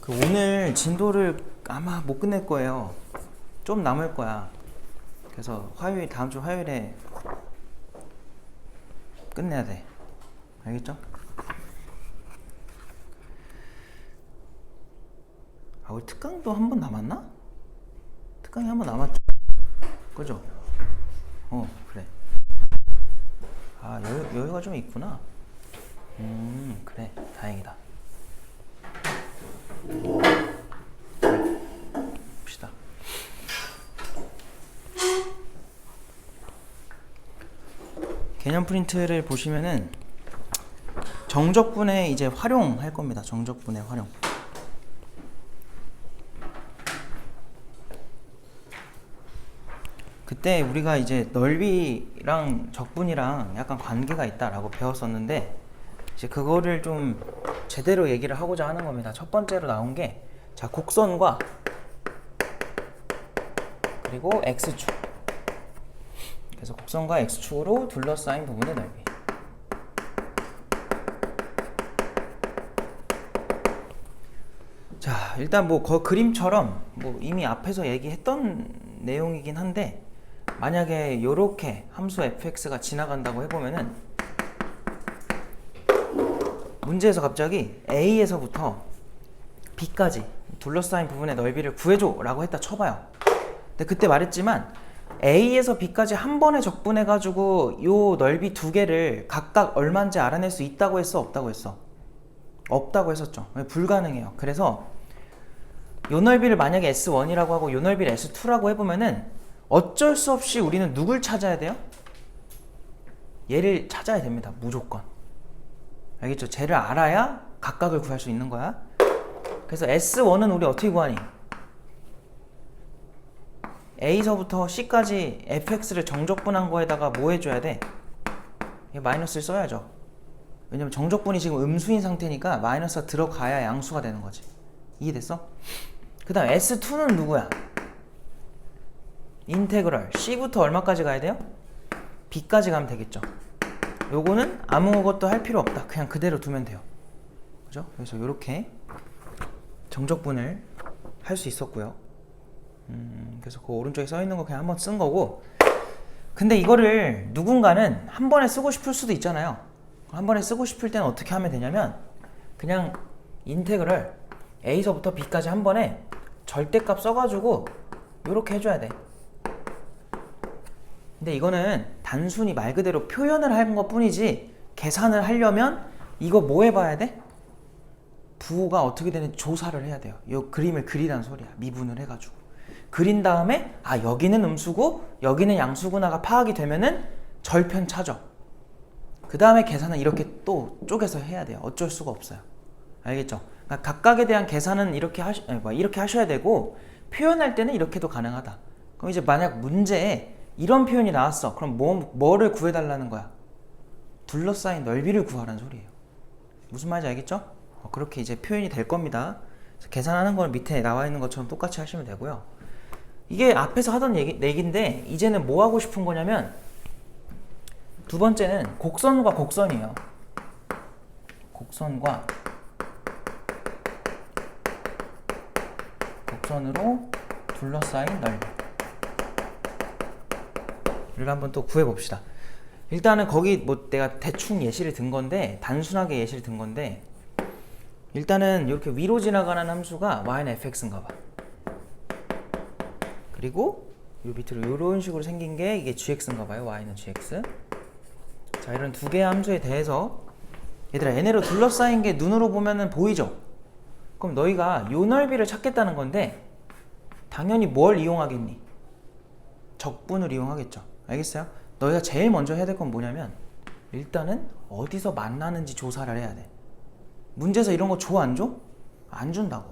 오늘 진도를 아마 못 끝낼 거예요. 좀 남을 거야. 그래서 다음 주 화요일에 끝내야 돼. 알겠죠? 우리 특강도 한 번 남았나? 특강이 한 번 남았죠? 그죠? 그래. 여유가 좀 있구나. 그래. 다행이다. 봅시다. 개념 프린트를 보시면은 정적분의 이제 활용할 겁니다. 정적분의 활용. 그때 우리가 이제 넓이랑 적분이랑 약간 관계가 있다라고 배웠었는데 이제 그거를 좀 제대로 얘기를 하고자 하는 겁니다. 첫 번째로 나온 게 자, 곡선과 그리고 x축. 그래서 곡선과 x축으로 둘러싸인 부분의 넓이. 자, 일단 뭐 그림처럼 뭐 이미 앞에서 얘기했던 내용이긴 한데 만약에 요렇게 함수 fx가 지나간다고 해보면은 문제에서 갑자기 a에서부터 b까지 둘러싸인 부분의 넓이를 구해줘 라고 했다 쳐봐요. 근데 그때 말했지만 a에서 b까지 한 번에 적분해가지고 요 넓이 두 개를 각각 얼마인지 알아낼 수 있다고 했어? 없다고 했어? 없다고 했었죠. 불가능해요. 그래서 요 넓이를 만약에 S1이라고 하고 요 넓이를 S2라고 해보면은 어쩔 수 없이 우리는 누굴 찾아야 돼요? 얘를 찾아야 됩니다. 무조건. 알겠죠? 쟤를 알아야 각각을 구할 수 있는 거야. 그래서 S1은 우리 어떻게 구하니? A서부터 C까지 fx를 정적분한 거에다가 뭐 해줘야 돼? 마이너스를 써야죠. 왜냐면 정적분이 지금 음수인 상태니까 마이너스가 들어가야 양수가 되는 거지. 이해됐어? 그 다음 S2는 누구야? 인테그럴 C부터 얼마까지 가야 돼요? B까지 가면 되겠죠. 요거는 아무것도 할 필요 없다. 그냥 그대로 두면 돼요. 그죠? 그래서 요렇게 정적분을 할 수 있었고요. 그래서 그 오른쪽에 써 있는 거 그냥 한번 쓴 거고. 근데 이거를 누군가는 한 번에 쓰고 싶을 수도 있잖아요. 한 번에 쓰고 싶을 때는 어떻게 하면 되냐면 그냥 인테그럴 A서부터 B까지 한 번에 절대값 써가지고 요렇게 해줘야 돼. 근데 이거는 단순히 말 그대로 표현을 한 것 뿐이지 계산을 하려면 이거 뭐 해봐야 돼? 부호가 어떻게 되는지 조사를 해야 돼요. 이 그림을 그리란 소리야. 미분을 해가지고 그린 다음에 여기는 음수고 여기는 양수구나가 파악이 되면은 절편 찾아. 그 다음에 계산은 이렇게 또 쪼개서 해야 돼요. 어쩔 수가 없어요. 알겠죠? 그러니까 각각에 대한 계산은 이렇게 하셔야 되고 표현할 때는 이렇게도 가능하다. 그럼 이제 만약 문제에 이런 표현이 나왔어. 그럼 뭐를 구해달라는 거야? 둘러싸인 넓이를 구하라는 소리예요. 무슨 말인지 알겠죠? 그렇게 이제 표현이 될 겁니다. 계산하는 건 밑에 나와 있는 것처럼 똑같이 하시면 되고요. 이게 앞에서 하던 얘기인데 이제는 뭐 하고 싶은 거냐면 두 번째는 곡선과 곡선이에요. 곡선과 곡선으로 둘러싸인 넓이를 한번 또 구해봅시다. 일단은 거기 뭐 내가 대충 예시를 든 건데 단순하게 예시를 든 건데 일단은 이렇게 위로 지나가는 함수가 y는 fx인가 봐. 그리고 요 밑으로 이런 식으로 생긴 게 이게 gx인가 봐요. y는 gx. 자, 이런 두 개의 함수에 대해서 얘들아 얘네로 둘러싸인 게 눈으로 보면은 보이죠? 그럼 너희가 요 넓이를 찾겠다는 건데 당연히 뭘 이용하겠니? 적분을 이용하겠죠. 알겠어요? 너희가 제일 먼저 해야 될 건 뭐냐면 일단은 어디서 만나는지 조사를 해야 돼. 문제에서 이런 거 줘 안 줘? 안 준다고.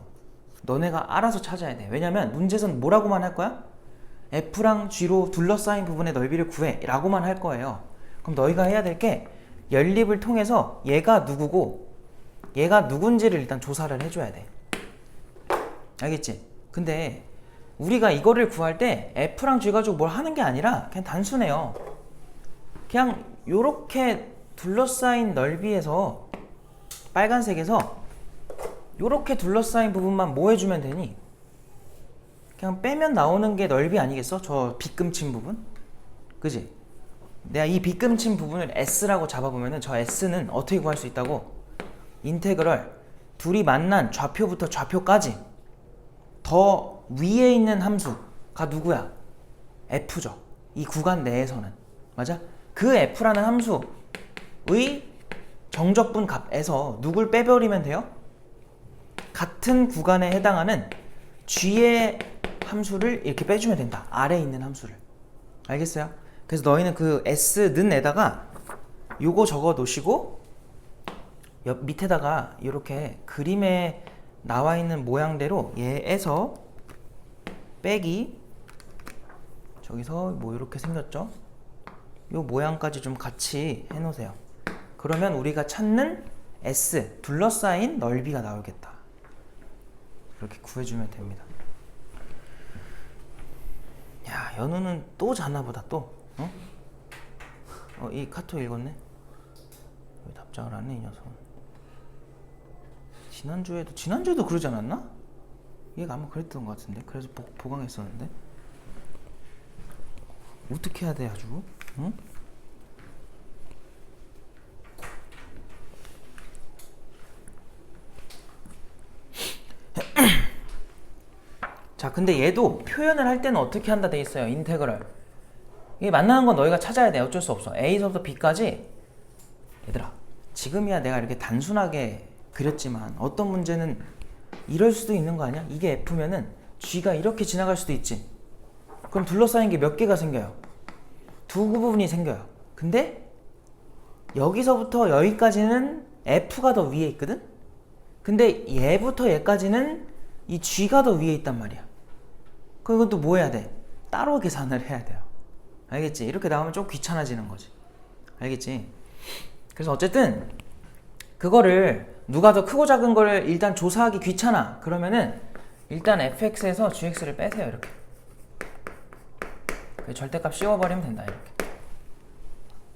너네가 알아서 찾아야 돼. 왜냐면 문제에서는 뭐라고만 할 거야? F랑 G로 둘러싸인 부분의 넓이를 구해 라고만 할 거예요. 그럼 너희가 해야 될 게 연립을 통해서 얘가 누구고 얘가 누군지를 일단 조사를 해줘야 돼. 알겠지? 근데 우리가 이거를 구할 때 F랑 G 가지고 뭘 하는 게 아니라 그냥 단순해요. 그냥 요렇게 둘러싸인 넓이에서 빨간색에서 요렇게 둘러싸인 부분만 뭐 해주면 되니? 그냥 빼면 나오는 게 넓이 아니겠어? 저 빗금친 부분? 그지? 내가 이 빗금친 부분을 S라고 잡아보면은 저 S는 어떻게 구할 수 있다고? 인테그럴 둘이 만난 좌표부터 좌표까지 더 위에 있는 함수가 누구야? F죠. 이 구간 내에서는. 맞아? 그 F라는 함수의 정적분 값에서 누굴 빼버리면 돼요? 같은 구간에 해당하는 G의 함수를 이렇게 빼주면 된다. 아래에 있는 함수를. 알겠어요? 그래서 너희는 그 S는 에다가 요거 적어 놓으시고 밑에다가 이렇게 그림에 나와 있는 모양대로 얘에서 빼기 저기서 뭐 이렇게 생겼죠? 요 모양까지 좀 같이 해 놓으세요. 그러면 우리가 찾는 S 둘러싸인 넓이가 나오겠다. 이렇게 구해주면 됩니다. 야, 연우는 또 자나 보다 또. 이 카톡 읽었네? 왜 답장을 안 해, 이 녀석은? 지난주에도 그러지 않았나? 얘가 아마 그랬던 것 같은데. 그래서 보강했었는데. 어떻게 해야 돼, 아주? 응? 자, 근데 얘도 표현을 할 때는 어떻게 한다 돼 있어요. 인테그럴. 이게 만나는 건 너희가 찾아야 돼. 어쩔 수 없어. A서부터 B까지. 얘들아, 지금이야 내가 이렇게 단순하게 그렸지만 어떤 문제는 이럴 수도 있는 거 아니야? 이게 F면은 G가 이렇게 지나갈 수도 있지. 그럼 둘러싸인 게 몇 개가 생겨요? 두 부분이 생겨요. 근데 여기서부터 여기까지는 F가 더 위에 있거든? 근데 얘부터 얘까지는 이 G가 더 위에 있단 말이야. 그럼 이건 또 뭐 해야 돼? 따로 계산을 해야 돼요. 알겠지? 이렇게 나오면 좀 귀찮아지는 거지. 알겠지? 그래서 어쨌든 그거를 누가 더 크고 작은 거를 일단 조사하기 귀찮아. 그러면은 일단 fx에서 gx를 빼세요. 이렇게. 절대값 씌워버리면 된다. 이렇게.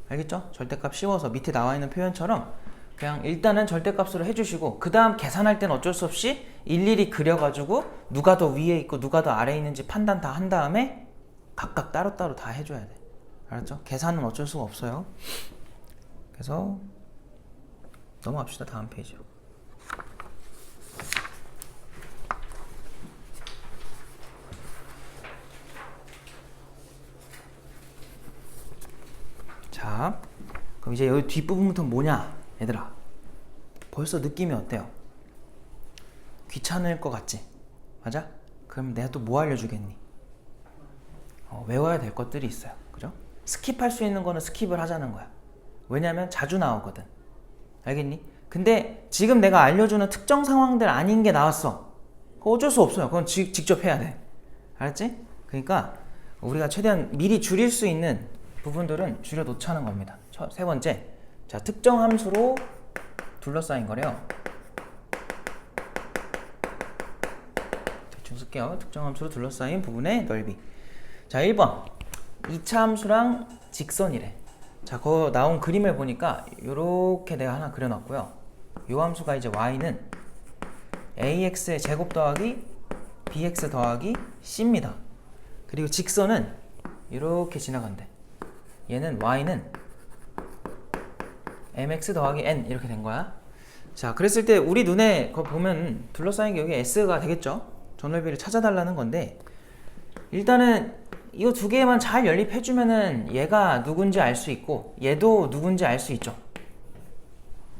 알겠죠? 절대값 씌워서 밑에 나와 있는 표현처럼 그냥 일단은 절대값으로 해주시고 그 다음 계산할 땐 어쩔 수 없이 일일이 그려가지고 누가 더 위에 있고 누가 더 아래에 있는지 판단 다 한 다음에 각각 따로따로 다 해줘야 돼. 알았죠? 계산은 어쩔 수가 없어요. 그래서 넘어갑시다. 다음 페이지로. 자, 그럼 이제 여기 뒷부분부터 뭐냐? 얘들아, 벌써 느낌이 어때요? 귀찮을 것 같지? 맞아? 그럼 내가 또 뭐 알려주겠니? 외워야 될 것들이 있어요. 그죠? 스킵할 수 있는 거는 스킵을 하자는 거야. 왜냐면 자주 나오거든. 알겠니? 근데 지금 내가 알려주는 특정 상황들 아닌 게 나왔어. 그거 어쩔 수 없어요. 그건 직접 해야 돼. 알았지? 그러니까 우리가 최대한 미리 줄일 수 있는 부분들은 줄여 놓자는 겁니다. 세 번째, 자, 특정 함수로 둘러싸인 거래요. 대충 쓸게요. 특정 함수로 둘러싸인 부분의 넓이. 자, 1번 2차 함수랑 직선이래. 자, 거 나온 그림을 보니까 요렇게 내가 하나 그려놨고요. 요 함수가 이제 y는 ax의 제곱 더하기 bx 더하기 c입니다. 그리고 직선은 이렇게 지나간대. 얘는 y는 mx 더하기 n 이렇게 된 거야. 자, 그랬을 때 우리 눈에 그거 보면 둘러싸인 게 여기 s가 되겠죠? 전넓이를 찾아달라는 건데 일단은 이 두 개만 잘 연립해주면은 얘가 누군지 알 수 있고 얘도 누군지 알 수 있죠.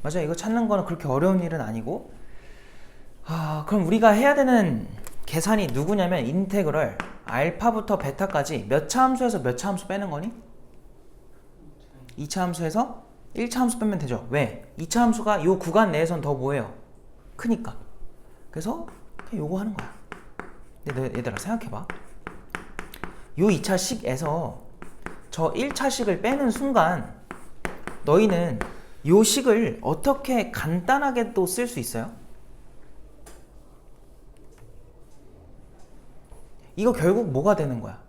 맞아, 이거 찾는 거는 그렇게 어려운 일은 아니고. 그럼 우리가 해야 되는 계산이 누구냐면 인테그럴 알파부터 베타까지 몇 차 함수에서 몇 차 함수 빼는 거니? 2차 함수에서 1차 함수 빼면 되죠. 왜? 2차 함수가 이 구간 내에선 더 뭐예요? 크니까. 그래서 그냥 요거 하는 거야. 근데 얘들아 생각해봐. 요 2차식에서 저 1차식을 빼는 순간 너희는 요 식을 어떻게 간단하게 또 쓸 수 있어요? 이거 결국 뭐가 되는 거야?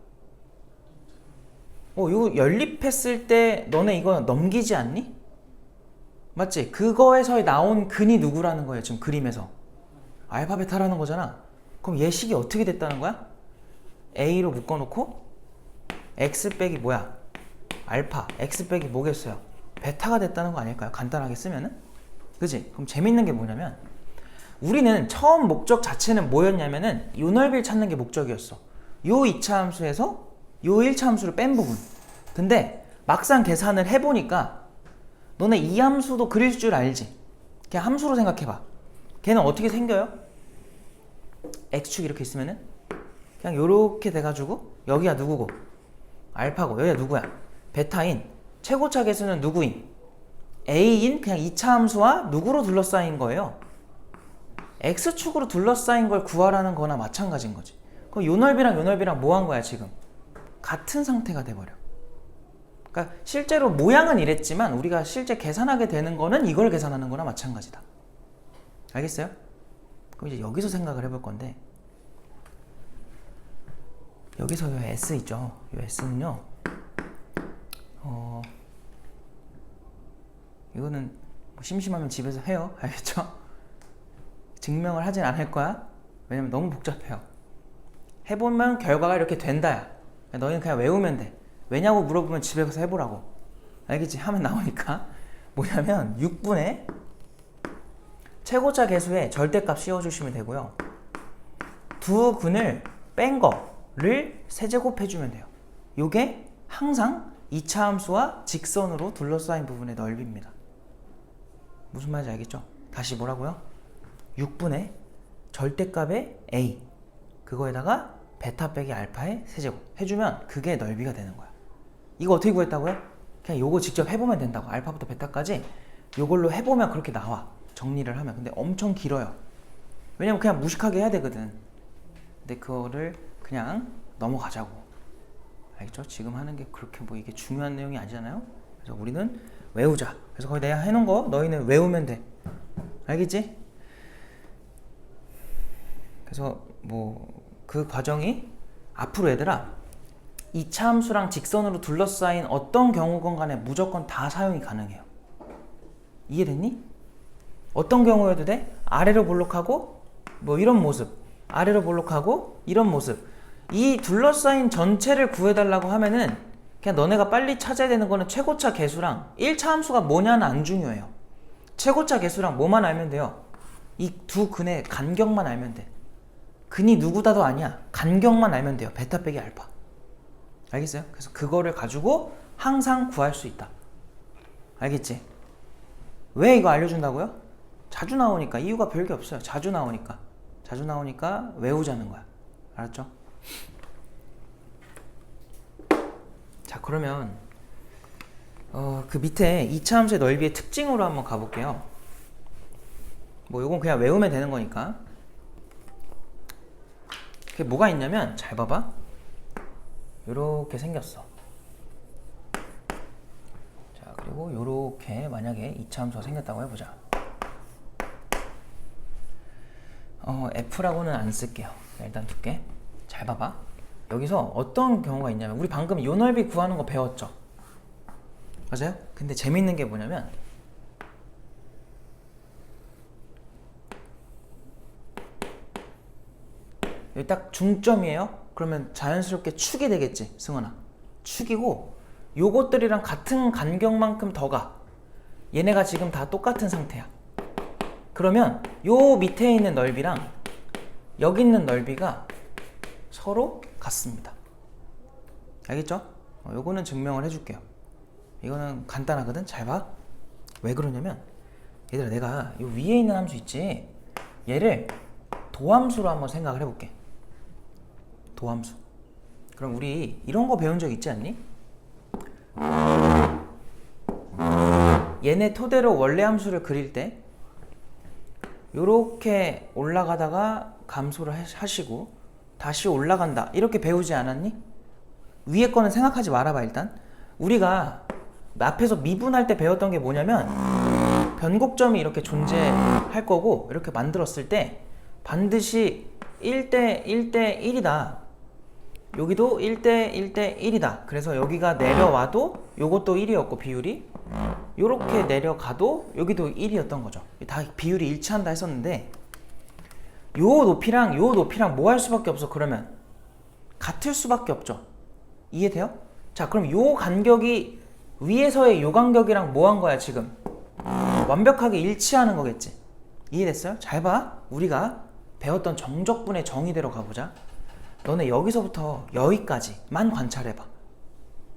이거 연립했을 때 너네 이거 넘기지 않니? 맞지? 그거에서 나온 근이 누구라는 거예요, 지금 그림에서. 알파 베타라는 거잖아. 그럼 얘 식이 어떻게 됐다는 거야? A로 묶어놓고 X 빼기 뭐야? 알파, X 빼기 뭐겠어요? 베타가 됐다는 거 아닐까요? 간단하게 쓰면은? 그지? 그럼 재밌는 게 뭐냐면 우리는 처음 목적 자체는 뭐였냐면은 요 넓이를 찾는 게 목적이었어. 요 2차 함수에서 요 1차 함수를 뺀 부분. 근데 막상 계산을 해보니까 너네 이 함수도 그릴 줄 알지? 그냥 함수로 생각해봐. 걔는 어떻게 생겨요? X축 이렇게 있으면은 그냥 요렇게 돼가지고 여기가 누구고? 알파고 여기가 누구야? 베타인 최고차 계수는 누구인? A인 그냥 2차 함수와 누구로 둘러싸인 거예요? X축으로 둘러싸인 걸 구하라는 거나 마찬가지인 거지. 그럼 요 넓이랑 요 넓이랑 뭐 한 거야 지금? 같은 상태가 돼버려. 그러니까 실제로 모양은 이랬지만 우리가 실제 계산하게 되는 거는 이걸 계산하는 거나 마찬가지다. 알겠어요? 그럼 이제 여기서 생각을 해볼 건데 여기서 요 S 있죠? 요 S는요 이거는 뭐 심심하면 집에서 해요. 알겠죠? 증명을 하진 않을 거야. 왜냐면 너무 복잡해요. 해보면 결과가 이렇게 된다야. 너희는 그냥 외우면 돼. 왜냐고 물어보면 집에 가서 해보라고. 알겠지? 하면 나오니까. 뭐냐면 6분의 최고차 계수에 절대값 씌워주시면 되고요. 두 근을 뺀 거를 세제곱해주면 돼요. 요게 항상 2차 함수와 직선으로 둘러싸인 부분의 넓이입니다. 무슨 말인지 알겠죠? 다시 뭐라고요? 6분의 절대값의 A 그거에다가 베타 빼기 알파의 세제곱 해주면 그게 넓이가 되는 거야. 이거 어떻게 구했다고요? 그냥 요거 직접 해보면 된다고. 알파부터 베타까지 요걸로 해보면 그렇게 나와. 정리를 하면. 근데 엄청 길어요. 왜냐면 그냥 무식하게 해야 되거든. 근데 그거를 그냥 넘어가자고. 알겠죠? 지금 하는 게 그렇게 뭐 이게 중요한 내용이 아니잖아요. 그래서 우리는 외우자. 그래서 거기 내가 해놓은 거 너희는 외우면 돼. 알겠지? 그래서 뭐 그 과정이 앞으로 얘들아 2차 함수랑 직선으로 둘러싸인 어떤 경우건 간에 무조건 다 사용이 가능해요. 이해됐니? 어떤 경우여도 돼? 아래로 볼록하고 뭐 이런 모습, 아래로 볼록하고 이런 모습. 이 둘러싸인 전체를 구해달라고 하면은 그냥 너네가 빨리 찾아야 되는 거는 최고차 계수랑 1차 함수가 뭐냐는 안 중요해요. 최고차 계수랑 뭐만 알면 돼요. 이 두 근의 간격만 알면 돼. 근이 누구다도 아니야. 간격만 알면 돼요. 베타 빼기 알파. 알겠어요? 그래서 그거를 가지고 항상 구할 수 있다. 알겠지? 왜 이거 알려준다고요? 자주 나오니까. 이유가 별게 없어요. 자주 나오니까. 자주 나오니까 외우자는 거야. 알았죠? 자, 그러면 그 밑에 2차 함수의 넓이의 특징으로 한번 가볼게요. 뭐 요건 그냥 외우면 되는 거니까. 그게 뭐가 있냐면 잘 봐봐. 요렇게 생겼어. 자, 그리고 요렇게 만약에 2차 함수가 생겼다고 해보자. F라고는 안 쓸게요. 일단 둘게. 잘 봐봐. 여기서 어떤 경우가 있냐면 우리 방금 요 넓이 구하는 거 배웠죠? 맞아요? 근데 재밌는 게 뭐냐면 여기 딱 중점이에요? 그러면 자연스럽게 축이 되겠지, 승원아. 축이고 요것들이랑 같은 간격만큼 더 가. 얘네가 지금 다 똑같은 상태야. 그러면 요 밑에 있는 넓이랑 여기 있는 넓이가 서로 같습니다. 알겠죠? 요거는 증명을 해줄게요. 이거는 간단하거든? 잘 봐. 왜 그러냐면 얘들아 내가 요 위에 있는 함수 있지? 얘를 도함수로 한번 생각을 해볼게. 도함수. 그럼 우리 이런 거 배운 적 있지 않니? 얘네 토대로 원래 함수를 그릴 때 요렇게 올라가다가 감소를 하시고 다시 올라간다 이렇게 배우지 않았니? 위에 거는 생각하지 말아봐. 일단 우리가 앞에서 미분할 때 배웠던 게 뭐냐면 변곡점이 이렇게 존재할 거고 이렇게 만들었을 때 반드시 1대 1대 1이다. 여기도 1대 1대 1이다. 그래서 여기가 내려와도 요것도 1이었고 비율이 요렇게 내려가도 여기도 1이었던 거죠. 다 비율이 일치한다 했었는데 요 높이랑 뭐 할 수밖에 없어. 그러면 같을 수밖에 없죠. 이해돼요? 자, 그럼 요 간격이 위에서의 요 간격이랑 뭐 한 거야 지금? 완벽하게 일치하는 거겠지. 이해됐어요? 잘 봐. 우리가 배웠던 정적분의 정의대로 가보자. 너네 여기서부터 여기까지만 관찰해봐.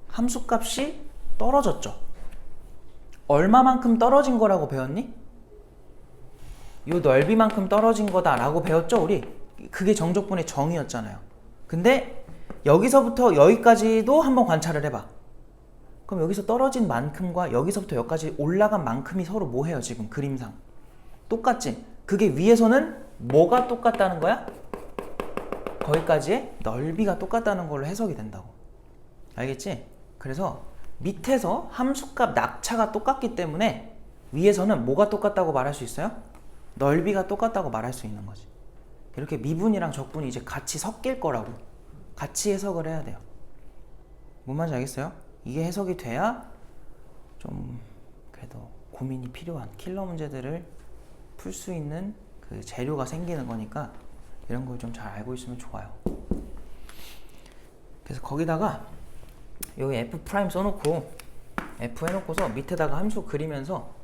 함수값이 떨어졌죠. 얼마만큼 떨어진 거라고 배웠니? 요 넓이만큼 떨어진 거다라고 배웠죠 우리? 그게 정적분의 정의였잖아요. 근데 여기서부터 여기까지도 한번 관찰을 해봐. 그럼 여기서 떨어진 만큼과 여기서부터 여기까지 올라간 만큼이 서로 뭐해요 지금 그림상? 똑같지? 그게 위에서는 뭐가 똑같다는 거야? 거기까지의 넓이가 똑같다는 걸로 해석이 된다고. 알겠지? 그래서 밑에서 함수값 낙차가 똑같기 때문에 위에서는 뭐가 똑같다고 말할 수 있어요? 넓이가 똑같다고 말할 수 있는 거지. 이렇게 미분이랑 적분이 이제 같이 섞일 거라고. 같이 해석을 해야 돼요. 뭔 말인지 알겠어요? 이게 해석이 돼야 좀 그래도 고민이 필요한 킬러 문제들을 풀 수 있는 그 재료가 생기는 거니까 이런 걸 좀 잘 알고 있으면 좋아요. 그래서 거기다가 여기 F 프라임 써놓고 F 해놓고서 밑에다가 함수 그리면서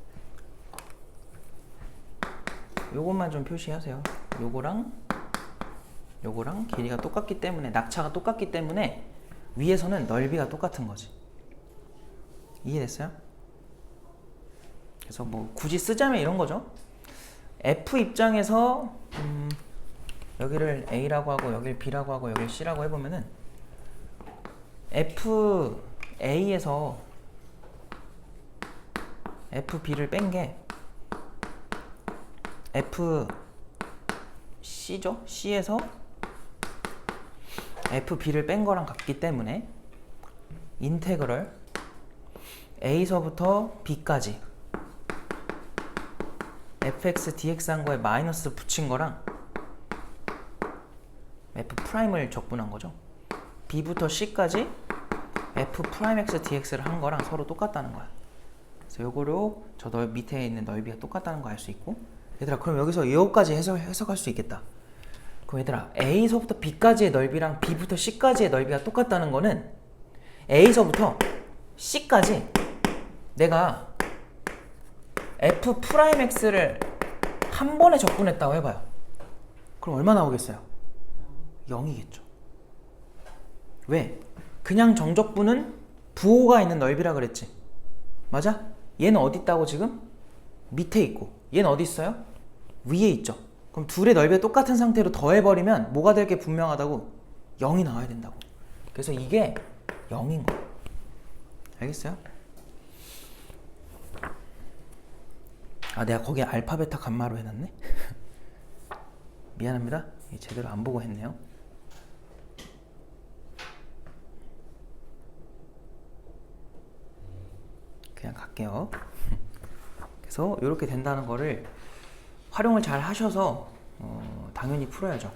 요것만 좀 표시하세요. 요거랑 길이가 똑같기 때문에 낙차가 똑같기 때문에 위에서는 넓이가 똑같은 거지. 이해됐어요? 그래서 뭐 굳이 쓰자면 이런 거죠. F 입장에서 여기를 A라고 하고 여기를 B라고 하고 여기를 C라고 해보면은 FA에서 FB를 뺀 게 FC죠? C에서 FB를 뺀 거랑 같기 때문에 인테그럴 A서부터 B까지 fx dx 한 거에 마이너스 붙인 거랑 f 프라임을 적분한 거죠. b부터 c까지 f 프라임 x dx를 한 거랑 서로 똑같다는 거야. 그래서 요거로 저 밑에 있는 넓이가 똑같다는 거 알 수 있고. 얘들아, 그럼 여기서 이거까지 해석할 수 있겠다. 그럼 얘들아, a서부터 b까지의 넓이랑 b부터 c까지의 넓이가 똑같다는 거는 a서부터 c까지 내가 f 프라임 x를 한 번에 적분했다고 해봐요. 그럼 얼마 나오겠어요? 0이겠죠. 왜? 그냥 정적분은 부호가 있는 넓이라 그랬지. 맞아? 얘는 어디 있다고 지금? 밑에 있고 얘는 어디 있어요? 위에 있죠. 그럼 둘의 넓이가 똑같은 상태로 더해버리면 뭐가 될 게 분명하다고? 0이 나와야 된다고. 그래서 이게 0인 거야. 알겠어요? 아, 내가 거기에 알파, 베타, 감마로 해놨네? 미안합니다. 제대로 안 보고 했네요. 그냥 갈게요. 그래서 이렇게 된다는 거를 활용을 잘 하셔서 당연히 풀어야죠.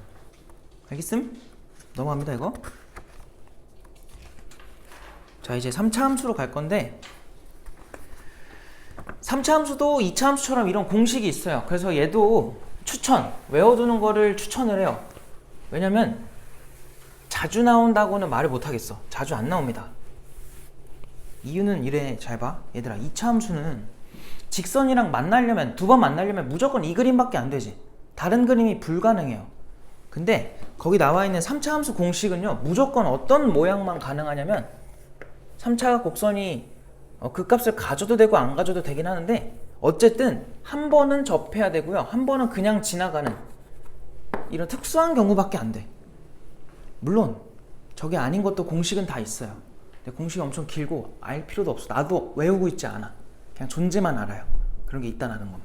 알겠음? 넘어갑니다, 이거. 자, 이제 3차 함수로 갈 건데 3차 함수도 2차 함수처럼 이런 공식이 있어요. 그래서 얘도 외워두는 거를 추천을 해요. 왜냐면 자주 나온다고는 말을 못하겠어. 자주 안 나옵니다. 이유는 이래. 잘 봐. 얘들아, 2차 함수는 직선이랑 만나려면, 두 번 만나려면 무조건 이 그림밖에 안 되지. 다른 그림이 불가능해요. 근데 거기 나와 있는 3차 함수 공식은요, 무조건 어떤 모양만 가능하냐면 3차 곡선이 그 값을 가져도 되고 안 가져도 되긴 하는데 어쨌든 한 번은 접해야 되고요, 한 번은 그냥 지나가는 이런 특수한 경우밖에 안 돼. 물론 저게 아닌 것도 공식은 다 있어요. 근데 공식이 엄청 길고 알 필요도 없어. 나도 외우고 있지 않아. 그냥 존재만 알아요. 그런 게 있다는 것만.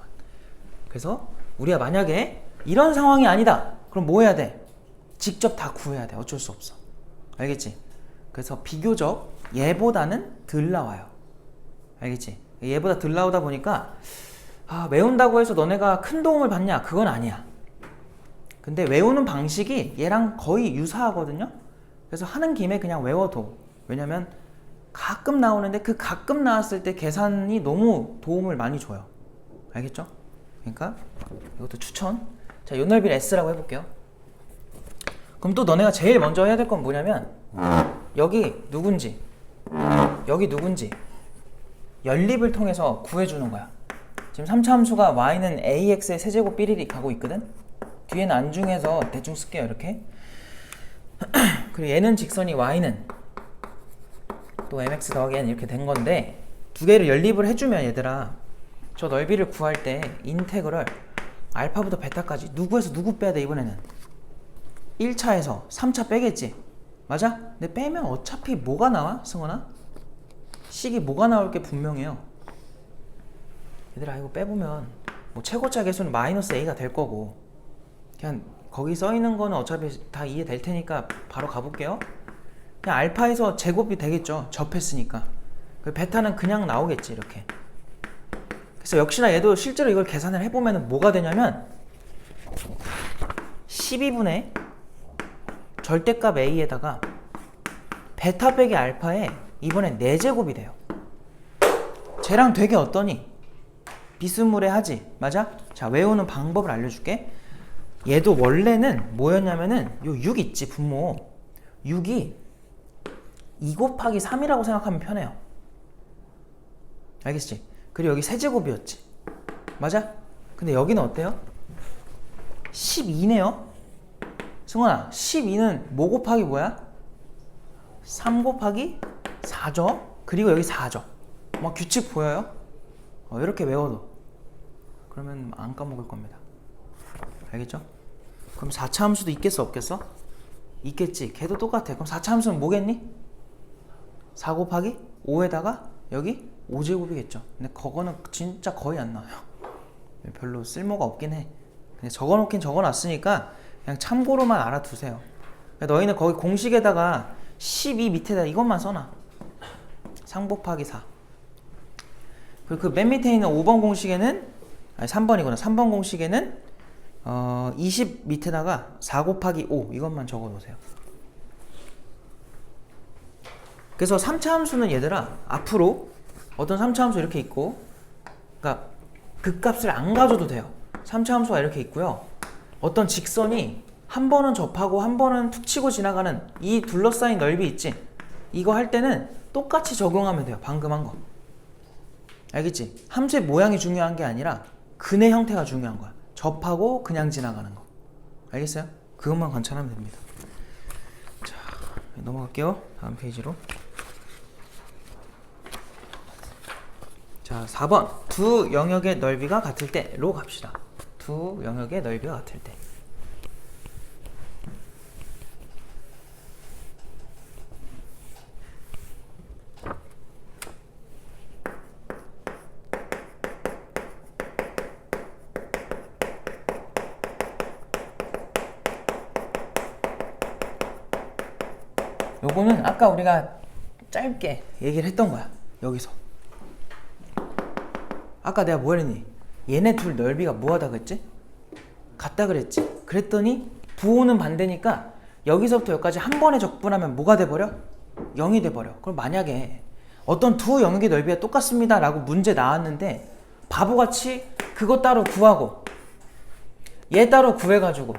그래서 우리가 만약에 이런 상황이 아니다, 그럼 뭐 해야 돼? 직접 다 구해야 돼. 어쩔 수 없어. 알겠지? 그래서 비교적 얘보다는 덜 나와요. 알겠지? 얘보다 덜 나오다 보니까 외운다고 해서 너네가 큰 도움을 받냐? 그건 아니야. 근데 외우는 방식이 얘랑 거의 유사하거든요? 그래서 하는 김에 그냥 외워둬. 왜냐면 가끔 나오는데 그 가끔 나왔을 때 계산이 너무 도움을 많이 줘요. 알겠죠? 그러니까 이것도 추천. 자, 자, 요 넓이를 S라고 해볼게요. 그럼 또 너네가 제일 먼저 해야 될 건 뭐냐면 여기 누군지 여기 누군지 연립을 통해서 구해주는 거야. 지금 3차 함수가 y는 ax의 세제곱 삐리리 가고 있거든. 뒤에는 안중에서 대충 쓸게요. 이렇게. 그리고 얘는 직선이 y는 또 mx 더하기 n 이렇게 된 건데 두 개를 연립을 해주면 얘들아 저 넓이를 구할 때 인테그럴 알파부터 베타까지 누구에서 누구 빼야 돼. 이번에는 1차에서 3차 빼겠지. 맞아? 근데 빼면 어차피 뭐가 나와? 승원아? 식이 뭐가 나올 게 분명해요. 얘들아 이거 빼보면 뭐 최고차 계수는 마이너스 a가 될 거고 그냥 거기 써있는 거는 어차피 다 이해될 테니까 바로 가볼게요. 그냥 알파에서 제곱이 되겠죠. 접했으니까. 그 베타는 그냥 나오겠지. 이렇게. 그래서 역시나 얘도 실제로 이걸 계산을 해보면 뭐가 되냐면 12분의 절대값 a에다가 베타 빼기 알파에 이번엔 4제곱이 돼요. 쟤랑 되게 어떠니? 비스무리하지? 맞아? 자, 외우는 방법을 알려줄게. 얘도 원래는 뭐였냐면은 요 6 있지, 분모. 6이 2 곱하기 3이라고 생각하면 편해요. 알겠지? 그리고 여기 세제곱이었지. 맞아? 근데 여기는 어때요? 12네요? 승원아, 12는 뭐 곱하기 뭐야? 3 곱하기 4죠? 그리고 여기 4죠? 뭐 규칙 보여요? 이렇게 외워도 그러면 안 까먹을 겁니다. 알겠죠? 그럼 4차 함수도 있겠어 없겠어? 있겠지. 걔도 똑같아. 그럼 4차 함수는 뭐겠니? 4 곱하기 5에다가 여기 5제곱이겠죠. 근데 그거는 진짜 거의 안 나와요. 별로 쓸모가 없긴 해. 근데 적어놓긴 적어놨으니까 그냥 참고로만 알아두세요. 그러니까 너희는 거기 공식에다가 12 밑에다 이것만 써놔. 3 곱하기 4. 그리고 그 맨 밑에 있는 5번 공식에는 아니 3번이구나. 3번 공식에는 20 밑에다가 4 곱하기 5 이것만 적어 놓으세요. 그래서 3차 함수는 얘들아 앞으로 어떤 3차 함수 이렇게 있고 그러니까 극값을 안 가져도 돼요. 3차 함수가 이렇게 있고요. 어떤 직선이 한 번은 접하고 한 번은 툭 치고 지나가는 이 둘러싸인 넓이 있지? 이거 할 때는 똑같이 적용하면 돼요. 방금 한 거. 알겠지? 함수의 모양이 중요한 게 아니라 근의 형태가 중요한 거야. 접하고 그냥 지나가는 거. 알겠어요? 그것만 관찰하면 됩니다. 자, 넘어갈게요. 다음 페이지로. 자, 4번. 두 영역의 넓이가 같을 때로 갑시다. 두 영역의 넓이가 같을 때. 요거는 아까 우리가 짧게 얘기를 했던 거야. 여기서. 아까 내가 뭐 했니? 얘네 둘 넓이가 뭐하다 그랬지? 같다 그랬지? 그랬더니 부호는 반대니까 여기서부터 여기까지 한 번에 적분하면 뭐가 돼버려? 0이 돼버려. 그럼 만약에 어떤 두 영역의 넓이가 똑같습니다 라고 문제 나왔는데 바보같이 그거 따로 구하고 얘 따로 구해가지고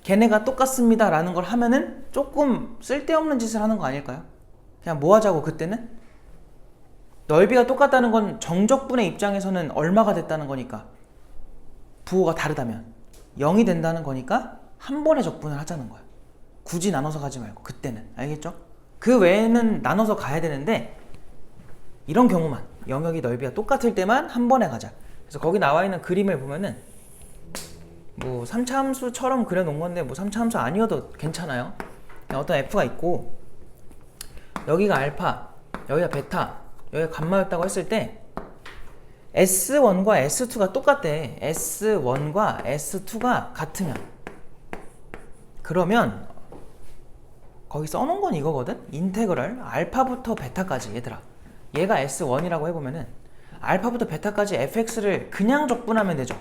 걔네가 똑같습니다 라는 걸 하면은 조금 쓸데없는 짓을 하는 거 아닐까요? 그냥 뭐 하자고 그때는? 넓이가 똑같다는 건 정적분의 입장에서는 얼마가 됐다는 거니까 부호가 다르다면 0이 된다는 거니까 한 번에 적분을 하자는 거야. 굳이 나눠서 가지 말고 그때는. 알겠죠? 그 외에는 나눠서 가야 되는데 이런 경우만 영역이 넓이가 똑같을 때만 한 번에 가자. 그래서 거기 나와 있는 그림을 보면은 뭐 3차 함수처럼 그려놓은 건데 뭐 3차 함수 아니어도 괜찮아요. 그냥 어떤 f가 있고 여기가 알파, 여기가 베타, 여기가 감마였다고 했을 때 S1과 S2가 똑같대. S1과 S2가 같으면 그러면 거기 써놓은 건 이거거든? 인테그럴 알파부터 베타까지. 얘들아 얘가 S1이라고 해보면은 알파부터 베타까지 fx를 그냥 적분하면 되죠.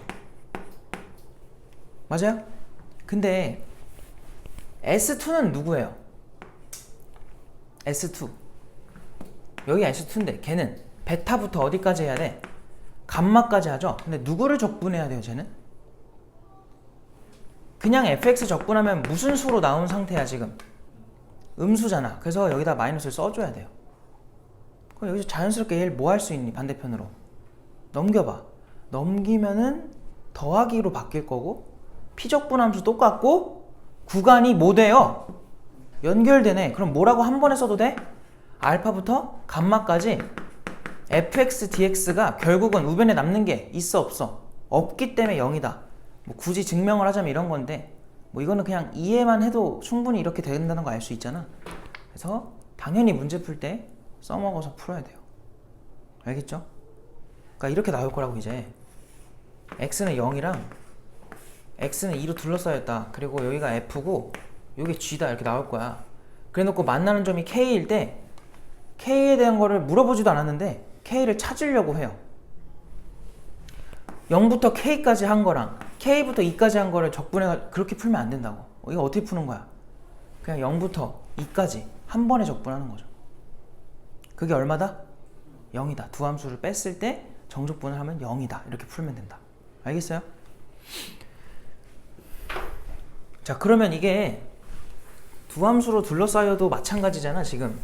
맞아요? 근데 S2는 누구예요? S2 여기 S2인데 걔는 베타부터 어디까지 해야 돼? 감마까지 하죠? 근데 누구를 적분해야 돼요 쟤는? 그냥 fx 적분하면 무슨 수로 나온 상태야 지금? 음수잖아. 그래서 여기다 마이너스를 써줘야 돼요. 그럼 여기서 자연스럽게 얘를 뭐 할 수 있니? 반대편으로 넘겨봐. 넘기면은 더하기로 바뀔 거고 피적분함수 똑같고 구간이 뭐 돼요? 연결되네. 그럼 뭐라고 한 번에 써도 돼? 알파부터 감마까지 fx dx가 결국은 우변에 남는 게 있어 없어? 없기 때문에 0이다. 뭐 굳이 증명을 하자면 이런 건데 뭐 이거는 그냥 이해만 해도 충분히 이렇게 된다는 거 알 수 있잖아. 그래서 당연히 문제 풀 때 써먹어서 풀어야 돼요. 알겠죠? 그러니까 이렇게 나올 거라고. 이제 x는 0이랑 x는 2로 둘러싸였다. 그리고 여기가 f고 여기 g다. 이렇게 나올 거야. 그래 놓고 만나는 점이 k일 때 k에 대한 거를 물어보지도 않았는데 k를 찾으려고 해요. 0부터 k까지 한 거랑 k부터 2까지 한 거를 적분해 그렇게 풀면 안 된다고. 이거 어떻게 푸는 거야? 그냥 0부터 2까지 한 번에 적분하는 거죠. 그게 얼마다? 0이다. 두 함수를 뺐을 때 정적분을 하면 0이다. 이렇게 풀면 된다. 알겠어요? 자, 그러면 이게 두 함수로 둘러싸여도 마찬가지잖아. 지금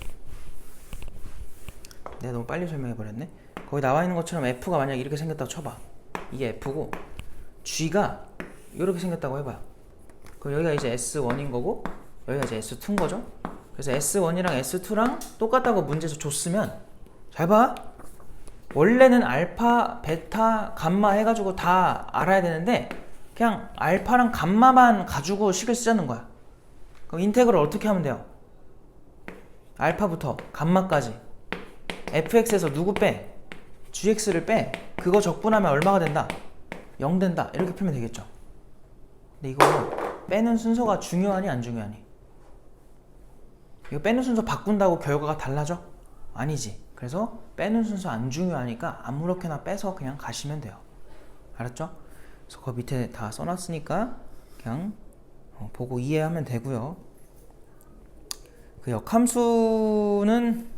내가 너무 빨리 설명해 버렸네. 거기 나와 있는 것처럼 f가 만약 이렇게 생겼다고 쳐봐. 이게 f고 g가 이렇게 생겼다고 해봐요. 그럼 여기가 이제 S1인 거고 여기가 이제 S2인 거죠. 그래서 S1이랑 S2랑 똑같다고 문제에서 줬으면 잘 봐. 원래는 알파, 베타, 감마 해가지고 다 알아야 되는데 그냥 알파랑 감마만 가지고 식을 쓰자는 거야. 그럼 인테그럴 어떻게 하면 돼요? 알파부터 감마까지 fx에서 누구 빼? gx를 빼. 그거 적분하면 얼마가 된다? 0 된다. 이렇게 풀면 되겠죠. 근데 이거 빼는 순서가 중요하니 안 중요하니? 이거 빼는 순서 바꾼다고 결과가 달라져? 아니지. 그래서 빼는 순서 안 중요하니까 아무렇게나 빼서 그냥 가시면 돼요. 알았죠? 그래서 그 밑에 다 써놨으니까 그냥 보고 이해하면 되고요. 그 역함수는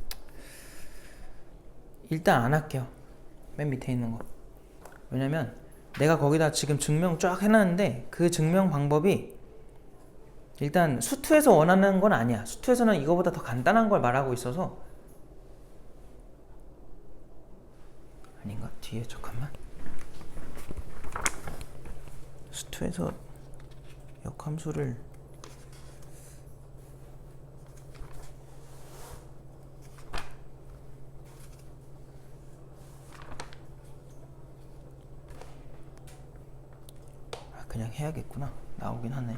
일단 안 할게요. 맨 밑에 있는 거. 왜냐면 내가 거기다 지금 증명 쫙 해놨는데 그 증명 방법이 일단 수투에서 원하는 건 아니야. 수투에서는 이거보다 더 간단한 걸 말하고 있어서. 아닌가? 뒤에 잠깐만. 수투에서 역함수를 그냥 해야겠구나. 나오긴 하네.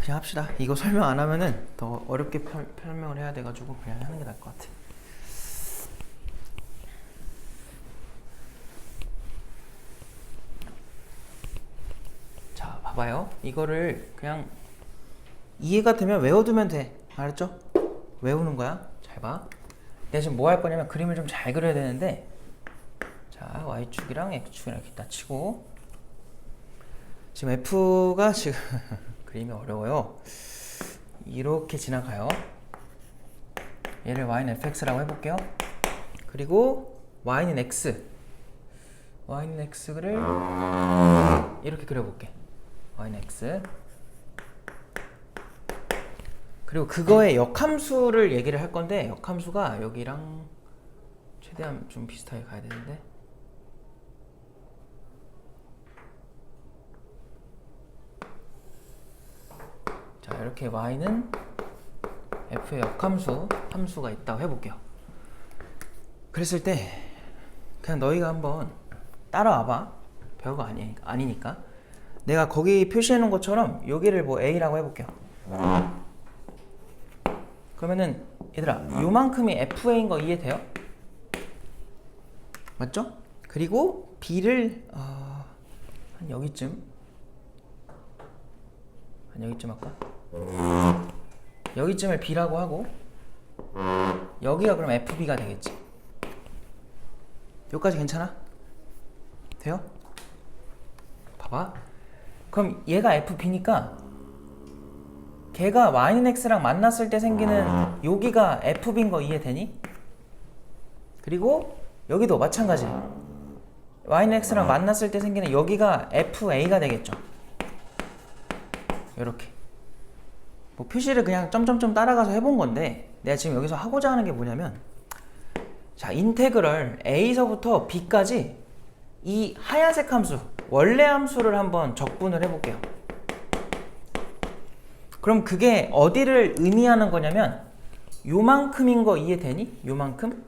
그냥 합시다. 이거 설명 안 하면은 더 어렵게 설명을 해야 돼가지고 그냥 하는 게 나을 것 같아. 자, 봐봐요. 이거를 그냥 이해가 되면 외워두면 돼. 알았죠? 외우는 거야. 잘 봐. 내가 지금 뭐 할 거냐면 그림을 좀 잘 그려야 되는데, 자, y축이랑 x축이랑 이렇게 다 치고, 지금 f가 지금 그림이 어려워요. 이렇게 지나가요. 얘를 y는 fx라고 해볼게요. 그리고 y는 x, y는 x를 이렇게 그려볼게. y는 x. 그리고 그거의 역함수를 얘기를 할 건데, 역함수가 여기랑 최대한 좀 비슷하게 가야 되는데, 자, 이렇게 y는 f의 역함수 함수가 있다고 해볼게요. 그랬을 때 그냥 너희가 한번 따라와봐. 별거 아니니까. 내가 거기 표시해 놓은 것처럼 여기를 뭐 a라고 해볼게요. 그러면은 얘들아, 요만큼이 fa인 거 이해돼요? 맞죠? 그리고 b를 한 여기쯤 할까? 여기쯤을 b라고 하고 여기가 그럼 fb가 되겠지. 여기까지 괜찮아? 돼요? 봐봐. 그럼 얘가 fb니까 걔가 y는 x랑 만났을 때 생기는 여기가 fb인 거 이해되니? 그리고 여기도 마찬가지. y는 x랑 만났을 때 생기는 여기가 fa가 되겠죠. 이렇게 뭐 표시를 그냥 점점점 따라가서 해본 건데 내가 지금 여기서 하고자 하는 게 뭐냐면 자 인테그럴 a서부터 b까지 이 하얀색 함수 원래 함수를 한번 적분을 해볼게요. 그럼 그게 어디를 의미하는 거냐면 요만큼인 거 이해되니? 요만큼?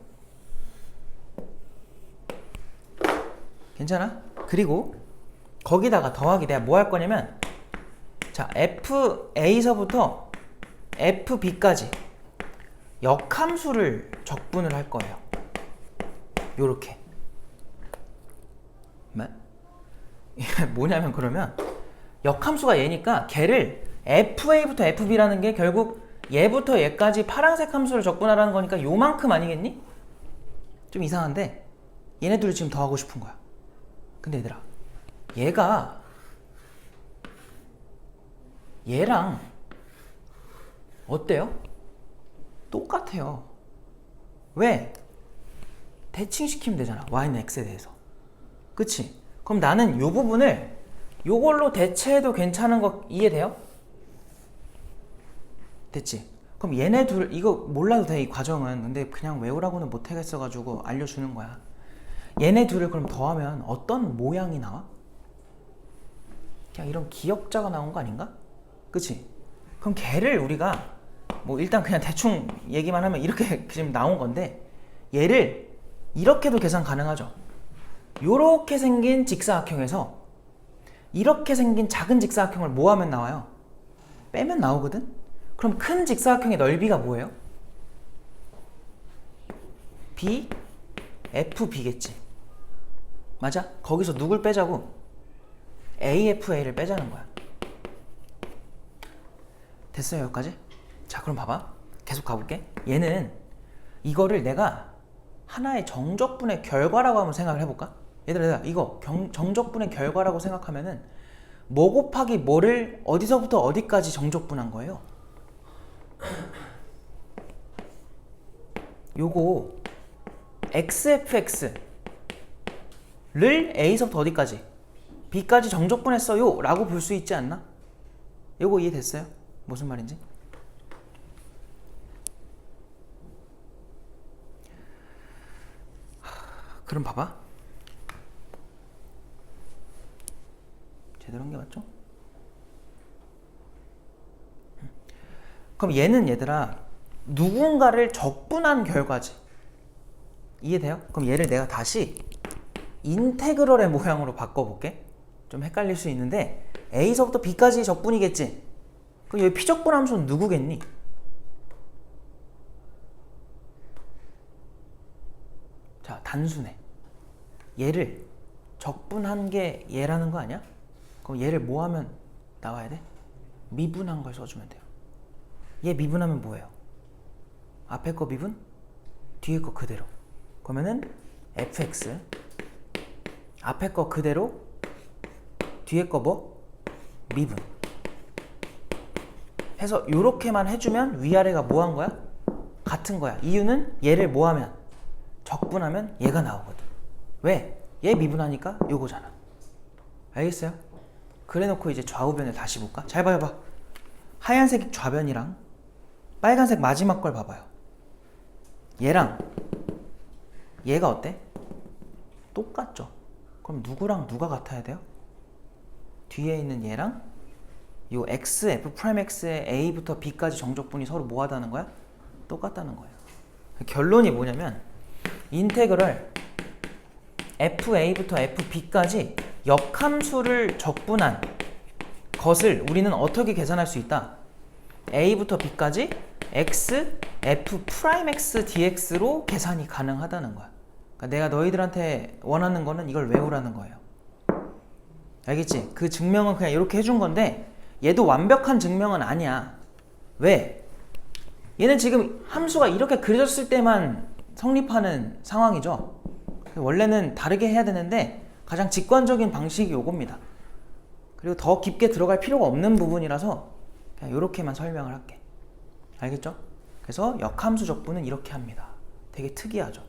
괜찮아? 그리고 거기다가 더하기 내가 뭐 할 거냐면 자 FA서부터 FB까지 역함수를 적분을 할 거예요. 요렇게 뭐냐면 그러면 역함수가 얘니까 걔를 FA부터 FB라는 게 결국 얘부터 얘까지 파란색 함수를 적분하라는 거니까 요만큼 아니겠니? 좀 이상한데 얘네들을 지금 더하고 싶은 거야. 근데 얘들아 얘가 얘랑 어때요? 똑같아요. 왜? 대칭시키면 되잖아. y는 x에 대해서. 그치? 그럼 나는 요 부분을 요걸로 대체해도 괜찮은 거 이해돼요? 됐지? 그럼 얘네 둘 이거 몰라도 돼 이 과정은. 근데 그냥 외우라고는 못하겠어가지고 알려주는 거야. 얘네 둘을 그럼 더하면 어떤 모양이 나와? 그냥 이런 기역자가 나온 거 아닌가? 그치? 그럼 걔를 우리가 뭐 일단 그냥 대충 얘기만 하면 이렇게 지금 나온 건데 얘를 이렇게도 계산 가능하죠. 요렇게 생긴 직사각형에서 이렇게 생긴 작은 직사각형을 뭐 하면 나와요? 빼면 나오거든? 그럼 큰 직사각형의 넓이가 뭐예요? B, FB겠지. 맞아? 거기서 누굴 빼자고? AFA를 빼자는 거야. 됐어요 여기까지? 자 그럼 봐봐 계속 가볼게. 얘는 이거를 내가 하나의 정적분의 결과라고 한번 생각을 해볼까? 얘들아 이거 정적분의 결과라고 생각하면은 뭐 곱하기 뭐를 어디서부터 어디까지 정적분한 거예요? 요거 XFX를 A서부터 어디까지? B까지 정적분했어요 라고 볼 수 있지 않나? 요거 이해됐어요? 무슨 말인지? 그럼 봐봐 제대로 한 게 맞죠? 그럼 얘는 얘들아 누군가를 적분한 결과지. 이해돼요? 그럼 얘를 내가 다시 인테그럴의 모양으로 바꿔볼게. 좀 헷갈릴 수 있는데 A서부터 B까지 적분이겠지? 그럼 여기 피적분 함수는 누구겠니? 자 단순해. 얘를 적분한 게 얘라는 거 아니야? 그럼 얘를 뭐 하면 나와야 돼? 미분한 걸 써주면 돼요. 얘 미분하면 뭐예요? 앞에 거 미분, 뒤에 거 그대로. 그러면은 fx 앞에 거 그대로, 뒤에 거 뭐? 미분. 해서 요렇게만 해주면 위아래가 뭐 한 거야? 같은 거야. 이유는 얘를 뭐 하면? 적분하면 얘가 나오거든. 왜? 얘 미분하니까 요거잖아. 알겠어요? 그래놓고 이제 좌우변을 다시 볼까? 잘 봐봐. 하얀색 좌변이랑 빨간색 마지막 걸 봐봐요. 얘랑 얘가 어때? 똑같죠? 그럼 누구랑 누가 같아야 돼요? 뒤에 있는 얘랑 요 x, f'x의 a부터 b까지 정적분이 서로 뭐 하다는 거야? 똑같다는 거예요. 결론이 뭐냐면 인테그럴 fa부터 fb까지 역함수를 적분한 것을 우리는 어떻게 계산할 수 있다? a부터 b까지 x, f'x dx로 계산이 가능하다는 거야. 그러니까 내가 너희들한테 원하는 거는 이걸 외우라는 거예요. 알겠지? 그 증명은 그냥 이렇게 해준 건데 얘도 완벽한 증명은 아니야. 왜? 얘는 지금 함수가 이렇게 그려졌을 때만 성립하는 상황이죠. 원래는 다르게 해야 되는데 가장 직관적인 방식이 요겁니다. 그리고 더 깊게 들어갈 필요가 없는 부분이라서 그냥 이렇게만 설명을 할게. 알겠죠? 그래서 역함수 적분은 이렇게 합니다. 되게 특이하죠?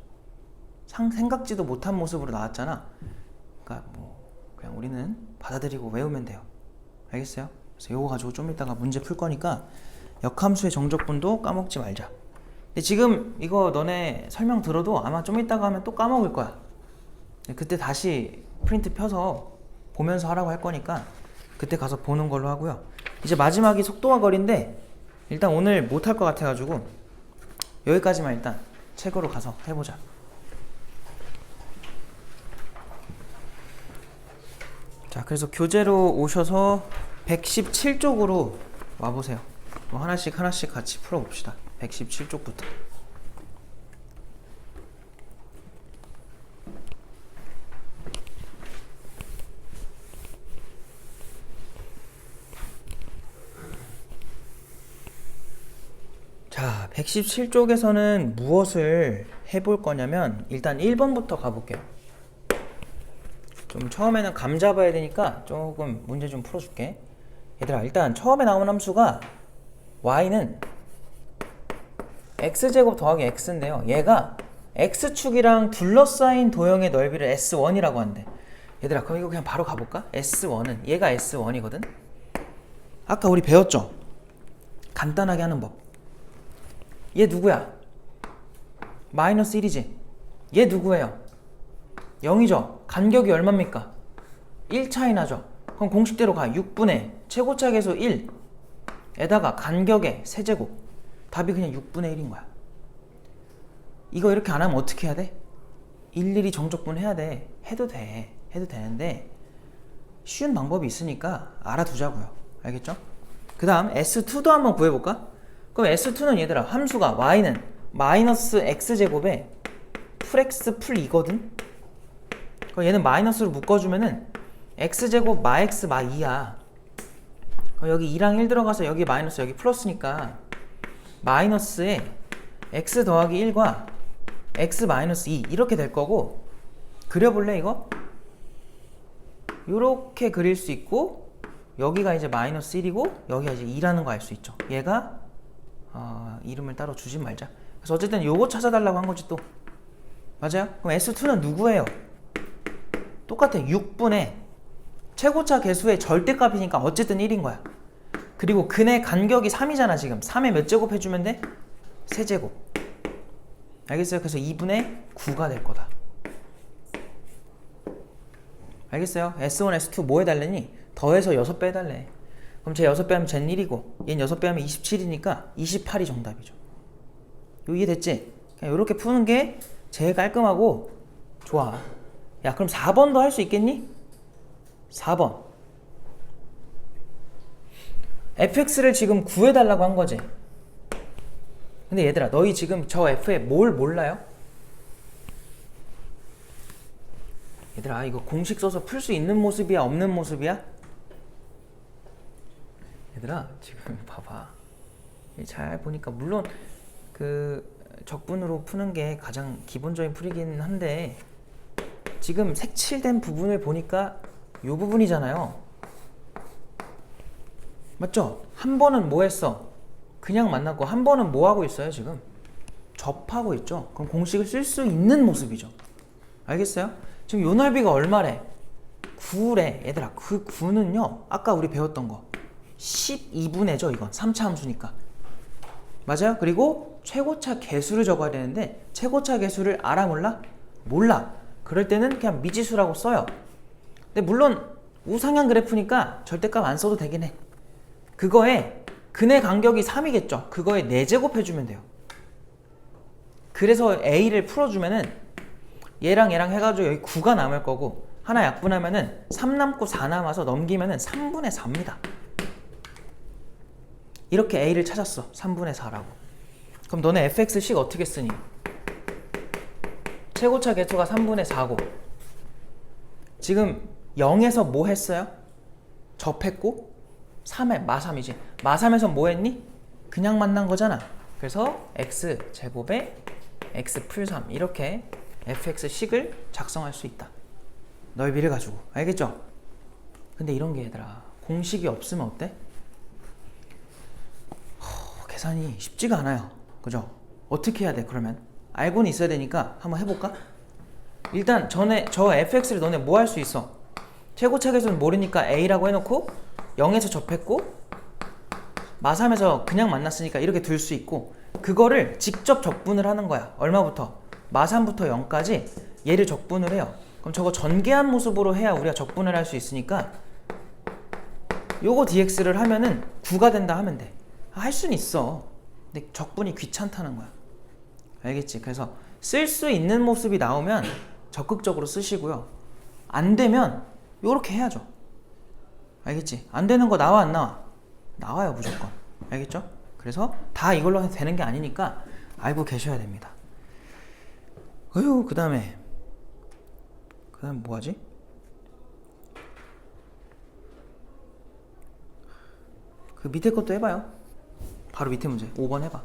생각지도 못한 모습으로 나왔잖아. 그러니까 뭐 그냥 우리는 받아들이고 외우면 돼요. 알겠어요? 그래서 요거 가지고 좀 이따가 문제 풀 거니까 역함수의 정적분도 까먹지 말자. 근데 지금 이거 너네 설명 들어도 아마 좀 이따가 하면 또 까먹을 거야. 그때 다시 프린트 펴서 보면서 하라고 할 거니까 그때 가서 보는 걸로 하고요. 이제 마지막이 속도와 거리인데 일단 오늘 못할 것 같아가지고 여기까지만 일단 책으로 가서 해보자. 자, 그래서 교재로 오셔서 117쪽으로 와보세요. 뭐 하나씩 같이 풀어봅시다. 117쪽부터. 자, 117쪽에서는 무엇을 해볼 거냐면 일단 1번부터 가볼게요. 좀 처음에는 감 잡아야 되니까 조금 문제 좀 풀어줄게. 얘들아, 일단 처음에 나온 함수가 y는 x제곱 더하기 x인데요. 얘가 x축이랑 둘러싸인 도형의 넓이를 S1이라고 한대. 얘들아, 그럼 이거 그냥 바로 가볼까? S1은 얘가 S1이거든. 아까 우리 배웠죠? 간단하게 하는 법. 얘 누구야? 마이너스 1이지. 얘 누구예요? 0이죠. 간격이 얼마입니까? 1 차이 나죠. 그럼 공식대로 가. 6분의 최고차 계수 1에다가 간격의 세제곱. 답이 그냥 6분의 1인 거야. 이거 이렇게 안 하면 어떻게 해야 돼? 일일이 정적분 해야 돼. 해도 되는데 쉬운 방법이 있으니까 알아두자고요. 알겠죠? 그 다음 S2도 한번 구해볼까? 그럼 S2는 얘들아, 함수가 y는 마이너스 x제곱에 풀 x 풀 2거든? 그럼 얘는 마이너스로 묶어주면은 x제곱 마 x 마 2야. 그럼 여기 2랑 1 들어가서 여기 마이너스 여기 플러스니까 마이너스에 x 더하기 1과 x 마이너스 2 이렇게 될 거고, 그려볼래 이거? 요렇게 그릴 수 있고 여기가 이제 마이너스 1이고 여기가 이제 2라는 거 알 수 있죠. 얘가 이름을 따로 주지 말자. 그래서 어쨌든 요거 찾아달라고 한 거지 또. 맞아요? 그럼 S2는 누구예요? 똑같아. 6분의 최고차 계수의 절대값이니까 어쨌든 1인 거야. 그리고 근의 간격이 3이잖아 지금. 3에 몇 제곱 해주면 돼? 세제곱. 알겠어요? 그래서 2분의 9가 될 거다. 알겠어요? S1, S2 뭐 해달래니? 더해서 6배 해달래. 그럼 쟤 6배 하면 쟤는 1이고 얘는 6배 하면 27이니까 28이 정답이죠. 요 이해됐지? 그냥 이렇게 푸는 게 제일 깔끔하고 좋아. 야, 그럼 4번도 할 수 있겠니? 4번 fx를 지금 구해달라고 한 거지. 근데 얘들아, 너희 지금 저 f에 뭘 몰라요? 얘들아, 이거 공식 써서 풀 수 있는 모습이야 없는 모습이야? 얘들아, 지금 봐봐. 잘 보니까 물론 그 적분으로 푸는 게 가장 기본적인 풀이긴 한데 지금 색칠된 부분을 보니까 이 부분이잖아요. 맞죠? 한 번은 뭐 했어? 그냥 만났고 한 번은 뭐 하고 있어요 지금? 접하고 있죠. 그럼 공식을 쓸 수 있는 모습이죠. 알겠어요? 지금 요 넓이가 얼마래? 9래. 얘들아, 그 9는요 아까 우리 배웠던 거 12분의죠. 이건 3차 함수니까. 맞아요? 그리고 최고차 계수를 적어야 되는데 최고차 계수를 알아 몰라? 몰라. 그럴 때는 그냥 미지수라고 써요. 근데 물론 우상향 그래프니까 절대값 안 써도 되긴 해. 그거에 근의 간격이 3이겠죠. 그거에 4제곱 해주면 돼요. 그래서 A를 풀어주면은 얘랑 얘랑 해가지고 여기 9가 남을 거고 하나 약분하면은 3 남고 4 남아서 넘기면은 3분의 4입니다. 이렇게 A를 찾았어. 3분의 4라고. 그럼 너네 fx식 어떻게 쓰니? 최고차 계수가 3분의 4고 지금 0에서 뭐 했어요? 접했고 3에 마3이지. 마3에서 뭐 했니? 그냥 만난 거잖아. 그래서 x제곱에 x 풀 3 이렇게 fx식을 작성할 수 있다. 넓이를 가지고. 알겠죠? 근데 이런 게 얘들아, 공식이 없으면 어때? 계산이 쉽지가 않아요. 그죠? 어떻게 해야 돼 그러면? 알고는 있어야 되니까 한번 해볼까? 일단 저 fx를 너네 뭐 할 수 있어? 최고책에서는 모르니까 a라고 해놓고 0에서 접했고 마3에서 그냥 만났으니까 이렇게 둘 수 있고, 그거를 직접 적분을 하는 거야. 얼마부터? 마3부터 0까지 얘를 적분을 해요. 그럼 저거 전개한 모습으로 해야 우리가 적분을 할 수 있으니까 요거 dx를 하면은 9가 된다 하면 돼. 할 수는 있어. 근데 적분이 귀찮다는 거야. 알겠지? 그래서 쓸 수 있는 모습이 나오면 적극적으로 쓰시고요. 안 되면 요렇게 해야죠. 알겠지? 안 되는 거 나와 안 나와? 나와요, 무조건. 알겠죠? 그래서 다 이걸로 해도 되는 게 아니니까 알고 계셔야 됩니다. 그 다음에 뭐 하지? 그 밑에 것도 해봐요. 바로 밑에 문제 5번 해봐.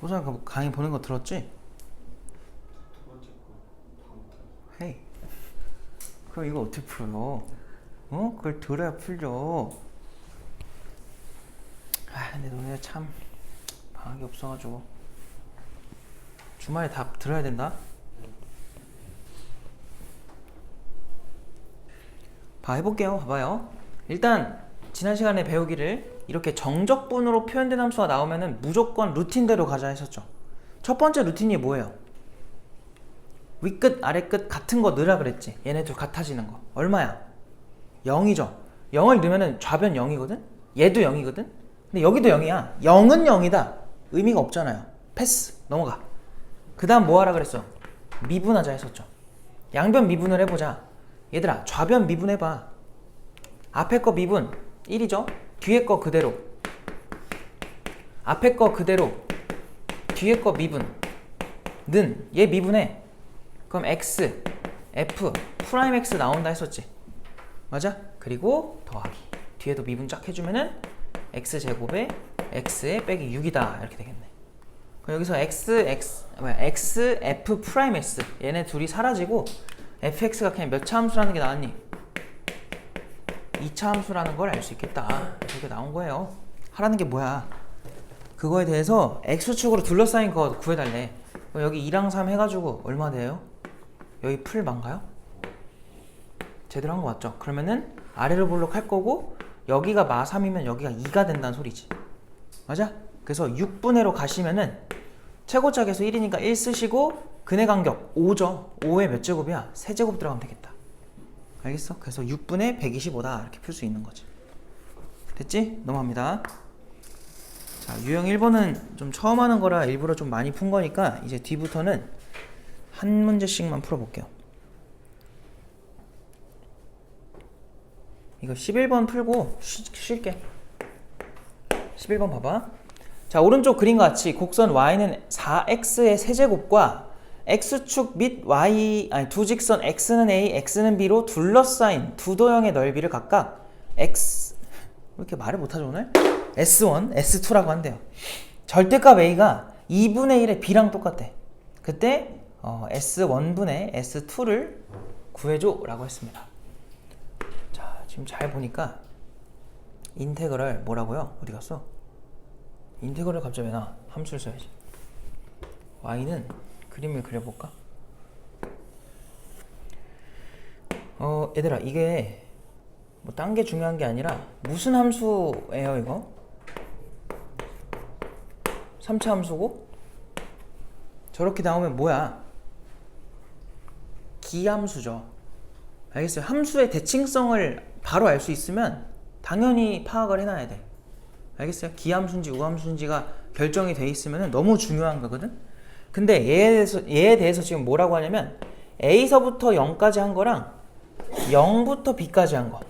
호상 강의 보는 거 들었지? 두 번째 거 다음 달. 헤이, 그럼 이거 어떻게 풀어? 그걸 들어야 풀려. 근데 너네 참 방학이 없어가지고 주말에 다 들어야 된다? 해볼게요. 봐봐요. 일단 지난 시간에 배우기를 이렇게 정적분으로 표현된 함수가 나오면은 무조건 루틴대로 가자 했었죠. 첫 번째 루틴이 뭐예요? 윗끝 아래끝 같은 거 넣으라 그랬지. 얘네들 같아지는 거 얼마야? 0이죠. 0을 넣으면은 좌변 0이거든? 얘도 0이거든? 근데 여기도 0이야. 0은 0이다 의미가 없잖아요. 패스, 넘어가. 그 다음 뭐 하라 그랬어? 미분하자 했었죠. 양변 미분을 해보자. 얘들아, 좌변 미분해봐. 앞에 거 미분 1이죠? 뒤에 거 그대로. 앞에 거 그대로, 뒤에 거 미분. 는 얘 미분해. 그럼 x, f, 프라임 x 나온다 했었지. 맞아? 그리고 더하기. 뒤에도 미분 쫙 해주면은 x제곱에 x에 빼기 6이다 이렇게 되겠네. 그럼 여기서 x, f 프라임 s 얘네 둘이 사라지고 fx가 그냥 몇 차 함수라는 게 나왔니? 2차 함수라는 걸 알 수 있겠다. 이렇게 나온 거예요. 하라는 게 뭐야? 그거에 대해서 x축으로 둘러싸인 거 구해달래. 그럼 여기 2랑 3 해가지고 얼마 돼요? 여기 풀 만가요? 제대로 한 거 맞죠? 그러면은 아래로 볼록 할 거고 여기가 마3이면 여기가 2가 된다는 소리지. 맞아? 그래서 6분의로 가시면은 최고짝에서 1이니까 1 쓰시고 근의 간격 5죠. 5의 몇 제곱이야? 세제곱 들어가면 되겠다. 알겠어? 그래서 6분의 125다 이렇게 풀 수 있는 거지. 됐지? 넘어갑니다. 자, 유형 1번은 좀 처음 하는 거라 일부러 좀 많이 푼 거니까 이제 뒤부터는 한 문제씩만 풀어볼게요. 이거 11번 풀고 쉴게. 11번 봐봐. 자, 오른쪽 그림과 같이 곡선 y는 4x의 세제곱과 x축 및 y, 두 직선 x는 a, x는 b로 둘러싸인 두 도형의 넓이를 각각 x, 왜 이렇게 말을 못하죠 오늘? S1, S2라고 한대요. 절대값 a가 2분의 1의 b랑 똑같대. 그때 S1분의 S2를 구해줘 라고 했습니다. 자, 지금 잘 보니까 인테그럴 뭐라고요? 어디 갔어? 인테그럴 갑자기 왜 나와? 함수를 써야지. y는 그림을 그려볼까? 얘들아, 이게 뭐 딴 게 중요한 게 아니라 무슨 함수예요 이거? 3차 함수고 저렇게 나오면 뭐야? 기함수죠. 알겠어요? 함수의 대칭성을 바로 알 수 있으면 당연히 파악을 해놔야 돼. 알겠어요? 기함수인지 우함수인지가 결정이 돼 있으면 너무 중요한 거거든. 근데 얘에 대해서 지금 뭐라고 하냐면 A서부터 0까지 한 거랑 0부터 B까지 한 거,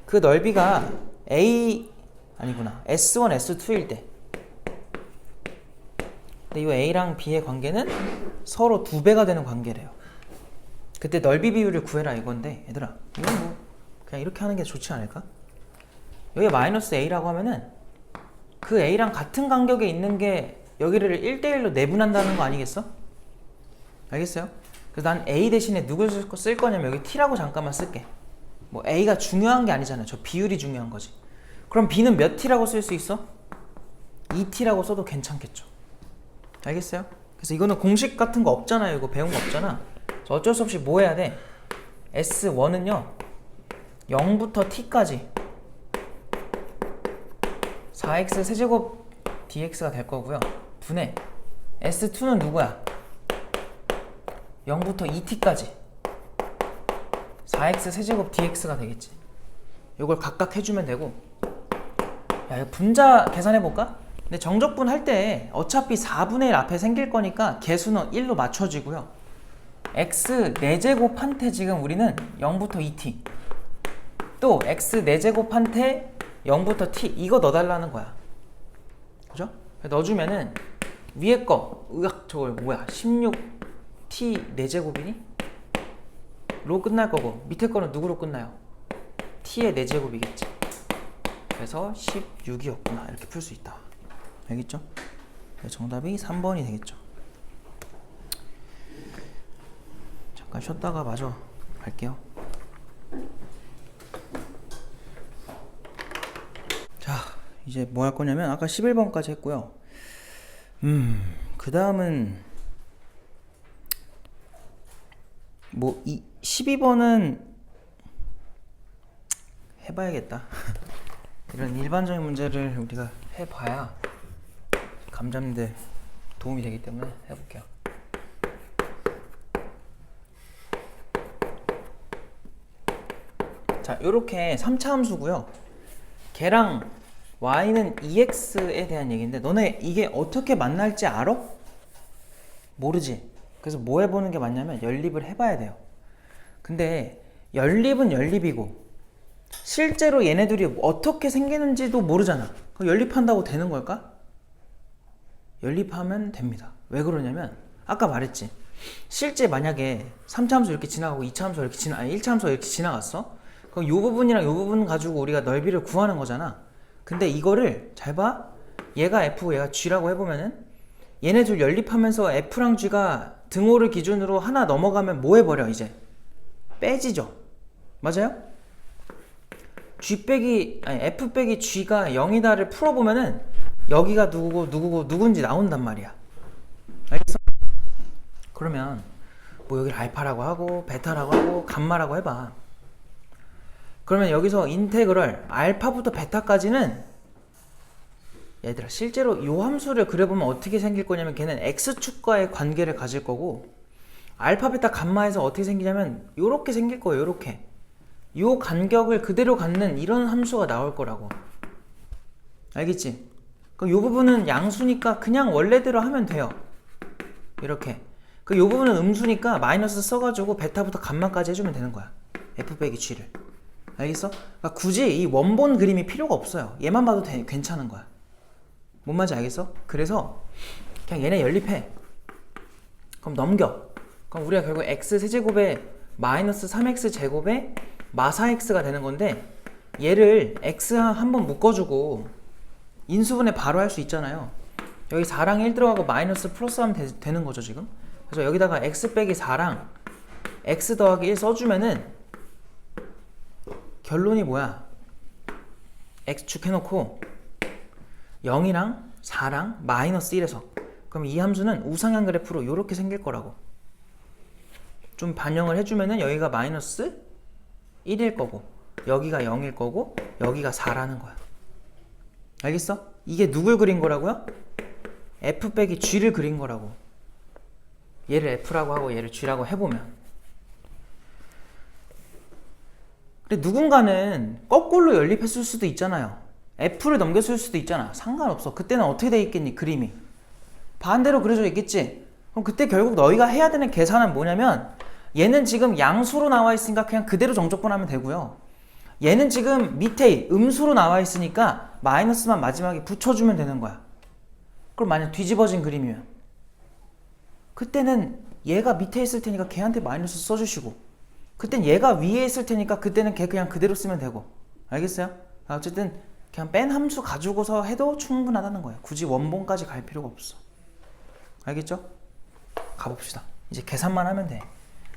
그 넓이가 아니구나, S1, S2일 때, 근데 이 A랑 B의 관계는 서로 2배가 되는 관계래요. 그때 넓이 비율을 구해라 이건데, 얘들아 이건 뭐 그냥 이렇게 하는 게 좋지 않을까? 여기 마이너스 A라고 하면은 그 A랑 같은 간격에 있는 게 여기를 1대1로 내분한다는 거 아니겠어? 알겠어요? 그래서 난 A 대신에 누굴 쓸 거냐면 여기 T라고 잠깐만 쓸게. 뭐 A가 중요한 게 아니잖아. 저 비율이 중요한 거지. 그럼 B는 몇 T라고 쓸 수 있어? 2T라고 써도 괜찮겠죠. 알겠어요? 그래서 이거는 공식 같은 거 없잖아요. 이거 배운 거 없잖아. 어쩔 수 없이 뭐 해야 돼? S1은요 0부터 T까지 4x 세제곱 dx가 될 거고요. 분의 S2는 누구야? 0부터 2t까지 4x 세제곱 dx가 되겠지. 이걸 각각 해주면 되고, 야 이거 분자 계산해볼까? 근데 정적분 할 때 어차피 4분의 1 앞에 생길 거니까 개수는 1로 맞춰지고요. x 4제곱한테 지금 우리는 0부터 2t, 또 x 4제곱한테 0부터 t, 이거 넣어달라는 거야. 그죠? 넣어주면은 위에 거, 저거 뭐야, 16t 4제곱이니? 로 끝날 거고, 밑에 거는 누구로 끝나요? t의 4제곱이겠지. 그래서 16이었구나 이렇게 풀 수 있다. 알겠죠? 정답이 3번이 되겠죠. 잠깐 쉬었다가 마저 갈게요. 자, 이제 뭐 할 거냐면 아까 11번까지 했고요. 그 다음은 뭐 12번은 해봐야겠다. 이런 일반적인 문제를 우리가 해봐야 감자님들 도움이 되기 때문에 해볼게요. 자, 요렇게 3차 함수고요. 걔랑 y는 2x에 대한 얘기인데, 너네 이게 어떻게 만날지 알아? 모르지? 그래서 뭐 해보는 게 맞냐면 연립을 해봐야 돼요. 근데 연립은 연립이고 실제로 얘네들이 어떻게 생기는지도 모르잖아. 그럼 연립한다고 되는 걸까? 연립하면 됩니다. 왜 그러냐면 아까 말했지. 실제 만약에 3차 함수 이렇게 지나가고 2차 함수 이렇게 1차 함수가 이렇게 지나갔어? 그럼 이 부분이랑 이 부분 가지고 우리가 넓이를 구하는 거잖아. 근데 이거를 잘 봐. 얘가 F고 얘가 G라고 해보면은 얘네 둘 연립하면서 F랑 G가 등호를 기준으로 하나 넘어가면 뭐 해버려? 이제 빼지죠. 맞아요? F 빼기 G가 0이다를 풀어보면은 여기가 누구고 누군지 나온단 말이야. 알겠어? 그러면 뭐 여기를 알파라고 하고 베타라고 하고 감마라고 해봐. 그러면 여기서 인테그럴 알파부터 베타까지는, 얘들아 실제로 요 함수를 그려보면 어떻게 생길 거냐면 걔는 x축과의 관계를 가질 거고, 알파 베타 감마에서 어떻게 생기냐면 요렇게 생길 거예요. 요렇게 요 간격을 그대로 갖는 이런 함수가 나올 거라고. 알겠지? 그럼 요 부분은 양수니까 그냥 원래대로 하면 돼요. 이렇게. 요 부분은 음수니까 마이너스 써가지고 베타부터 감마까지 해주면 되는 거야. f 빼기 g를. 알겠어? 그러니까 굳이 이 원본 그림이 필요가 없어요. 얘만 봐도 괜찮은 거야. 뭔 말인지 알겠어? 그래서 그냥 얘네 연립해. 그럼 넘겨. 그럼 우리가 결국 x 세제곱에 마이너스 3x 제곱에 마 4x가 되는 건데, 얘를 x 한번 묶어주고 인수분해 바로 할 수 있잖아요. 여기 4랑 1 들어가고 마이너스 플러스 하면 되는 거죠 지금. 그래서 여기다가 x 빼기 4랑 x 더하기 1 써주면은 결론이 뭐야? x축 해놓고 0이랑 4랑 마이너스 1에서, 그럼 이 함수는 우상향 그래프로 이렇게 생길 거라고. 좀 반영을 해주면은 여기가 마이너스 1일 거고 여기가 0일 거고 여기가 4라는 거야. 알겠어? 이게 누굴 그린 거라고요? f 빼기 g를 그린 거라고. 얘를 f라고 하고 얘를 g라고 해보면 근데 누군가는 거꾸로 연립했을 수도 있잖아요. F를 넘겼을 수도 있잖아. 상관없어. 그때는 어떻게 돼 있겠니? 그림이 반대로 그려져 있겠지. 그럼 그때 결국 너희가 해야 되는 계산은 뭐냐면, 얘는 지금 양수로 나와 있으니까 그냥 그대로 정적분하면 되고요. 얘는 지금 밑에 음수로 나와 있으니까 마이너스만 마지막에 붙여주면 되는 거야. 그럼 만약 뒤집어진 그림이면 그때는 얘가 밑에 있을 테니까 걔한테 마이너스 써주시고, 그땐 얘가 위에 있을 테니까 그때는 걔 그냥 그대로 쓰면 되고. 알겠어요? 어쨌든 그냥 뺀 함수 가지고서 해도 충분하다는 거예요. 굳이 원본까지 갈 필요가 없어. 알겠죠? 가봅시다. 이제 계산만 하면 돼.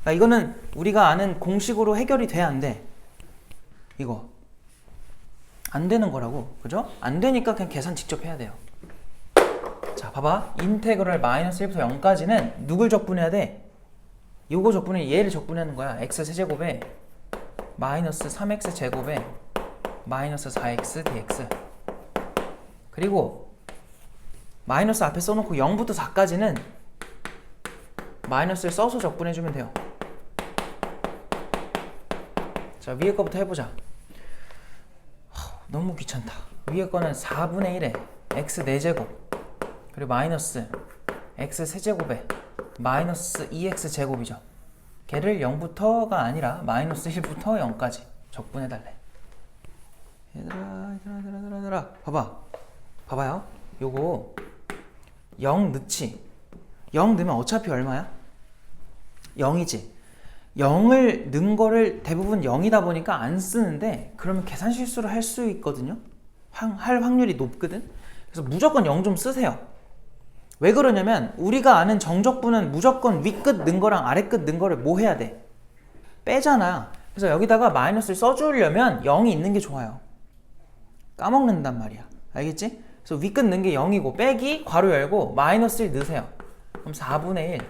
그러니까 이거는 우리가 아는 공식으로 해결이 돼, 안 돼? 이거 안 되는 거라고. 그죠? 안 되니까 그냥 계산 직접 해야 돼요. 자, 봐봐. 인테그럴 마이너스 1부터 0까지는 누굴 적분해야 돼? 요거 적분해, 얘를 적분하는 거야. x 세제곱에 마이너스 3x 제곱에 마이너스 4x dx. 그리고 마이너스 앞에 써놓고 0부터 4까지는 마이너스를 써서 적분해주면 돼요. 자, 위에 거부터 해보자. 너무 귀찮다. 위에 거는 4분의 1에 x 4제곱 그리고 마이너스 x 세제곱에 마이너스 2x 제곱이죠. 걔를 0부터가 아니라 마이너스 1부터 0까지 적분해달래. 얘들아 봐봐요. 요거 0 넣지. 0 넣으면 어차피 얼마야? 0이지. 0을 넣은 거를 대부분 0이다 보니까 안 쓰는데, 그러면 계산 실수를 할 수 있거든요. 할 확률이 높거든. 그래서 무조건 0 좀 쓰세요. 왜 그러냐면 우리가 아는 정적분은 무조건 윗끝 넣은 거랑 아래끝 넣은 거를 뭐 해야 돼? 빼잖아. 그래서 여기다가 마이너스를 써주려면 0이 있는 게 좋아요. 까먹는단 말이야. 알겠지? 그래서 윗끝 넣은 게 0이고 빼기 괄호 열고 마이너스 1 넣으세요. 그럼 4분의 1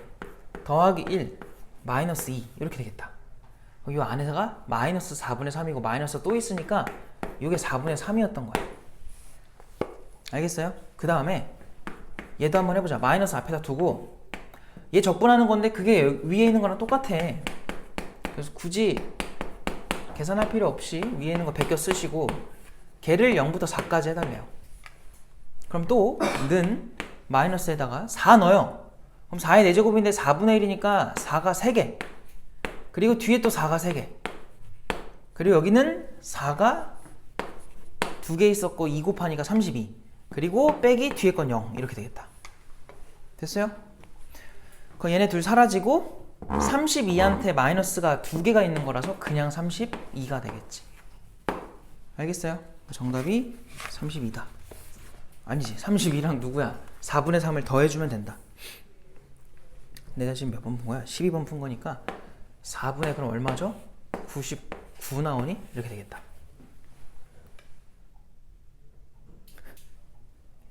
더하기 1 마이너스 2 이렇게 되겠다. 이 안에다가 마이너스 4분의 3이고 마이너스 또 있으니까 이게 4분의 3이었던 거야. 알겠어요? 그 다음에 얘도 한번 해보자. 마이너스 앞에다 두고 얘 적분하는 건데 그게 위에 있는 거랑 똑같아. 그래서 굳이 계산할 필요 없이 위에 있는 거 베껴 쓰시고 걔를 0부터 4까지 해달래요. 그럼 또 는 마이너스에다가 4 넣어요. 그럼 4의 4제곱인데 4분의 1이니까 4가 3개. 그리고 뒤에 또 4가 3개. 그리고 여기는 4가 2개 있었고 2 곱하니까 32. 그리고 빼기 뒤에 건 0 이렇게 되겠다. 됐어요? 그럼 얘네 둘 사라지고 32한테 마이너스가 2개가 있는 거라서 그냥 32가 되겠지. 알겠어요? 정답이 32다. 아니지, 32랑 누구야? 4분의 3을 더해주면 된다. 내가 지금 몇 번 푼 거야? 12번 푼 거니까 4분의 그럼 얼마죠? 99 나오니? 이렇게 되겠다.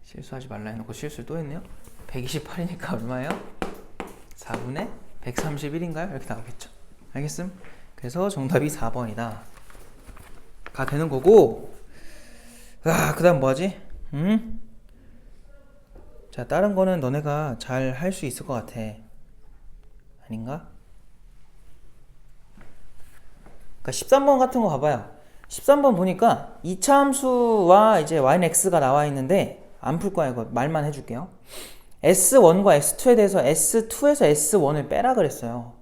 실수하지 말라 해놓고 실수 또 했네요. 128이니까 얼마예요? 4분의 131인가요? 이렇게 나오겠죠. 알겠음? 그래서 정답이 4번이다 가 되는 거고. 그 다음 뭐하지? 자, 다른 거는 너네가 잘 할 수 있을 것 같아. 아닌가? 그러니까 13번 같은 거 봐봐요. 13번 보니까 2차 함수와 이제 y는 x가 나와 있는데 안 풀 거야. 이거 말만 해줄게요. S1과 S2에 대해서 S2에서 S1을 빼라 그랬어요.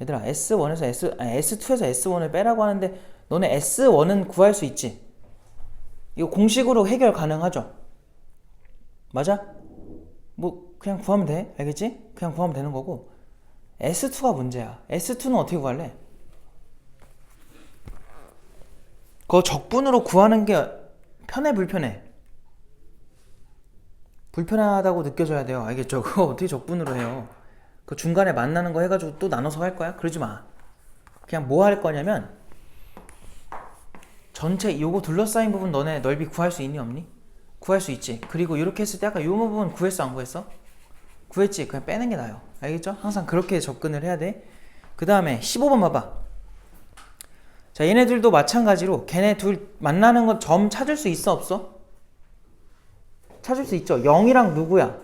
얘들아, S2에서 S1을 빼라고 하는데 너네 S1은 구할 수 있지? 이거 공식으로 해결 가능하죠? 맞아? 뭐 그냥 구하면 돼. 알겠지? 그냥 구하면 되는 거고. S2가 문제야. S2는 어떻게 구할래? 그거 적분으로 구하는 게 편해, 불편해? 불편하다고 느껴져야 돼요. 알겠죠? 그거 어떻게 적분으로 해요? 그 중간에 만나는 거 해가지고 또 나눠서 할 거야? 그러지 마. 그냥 뭐 할 거냐면 전체 요거 둘러싸인 부분 너네 넓이 구할 수 있니 없니? 구할 수 있지. 그리고 이렇게 했을 때 아까 요 부분 구했어 안 구했어? 구했지. 그냥 빼는 게 나아요. 알겠죠? 항상 그렇게 접근을 해야 돼. 그 다음에 15번 봐봐. 자, 얘네들도 마찬가지로 걔네 둘 만나는 건 점 찾을 수 있어 없어? 찾을 수 있죠. 0이랑 누구야?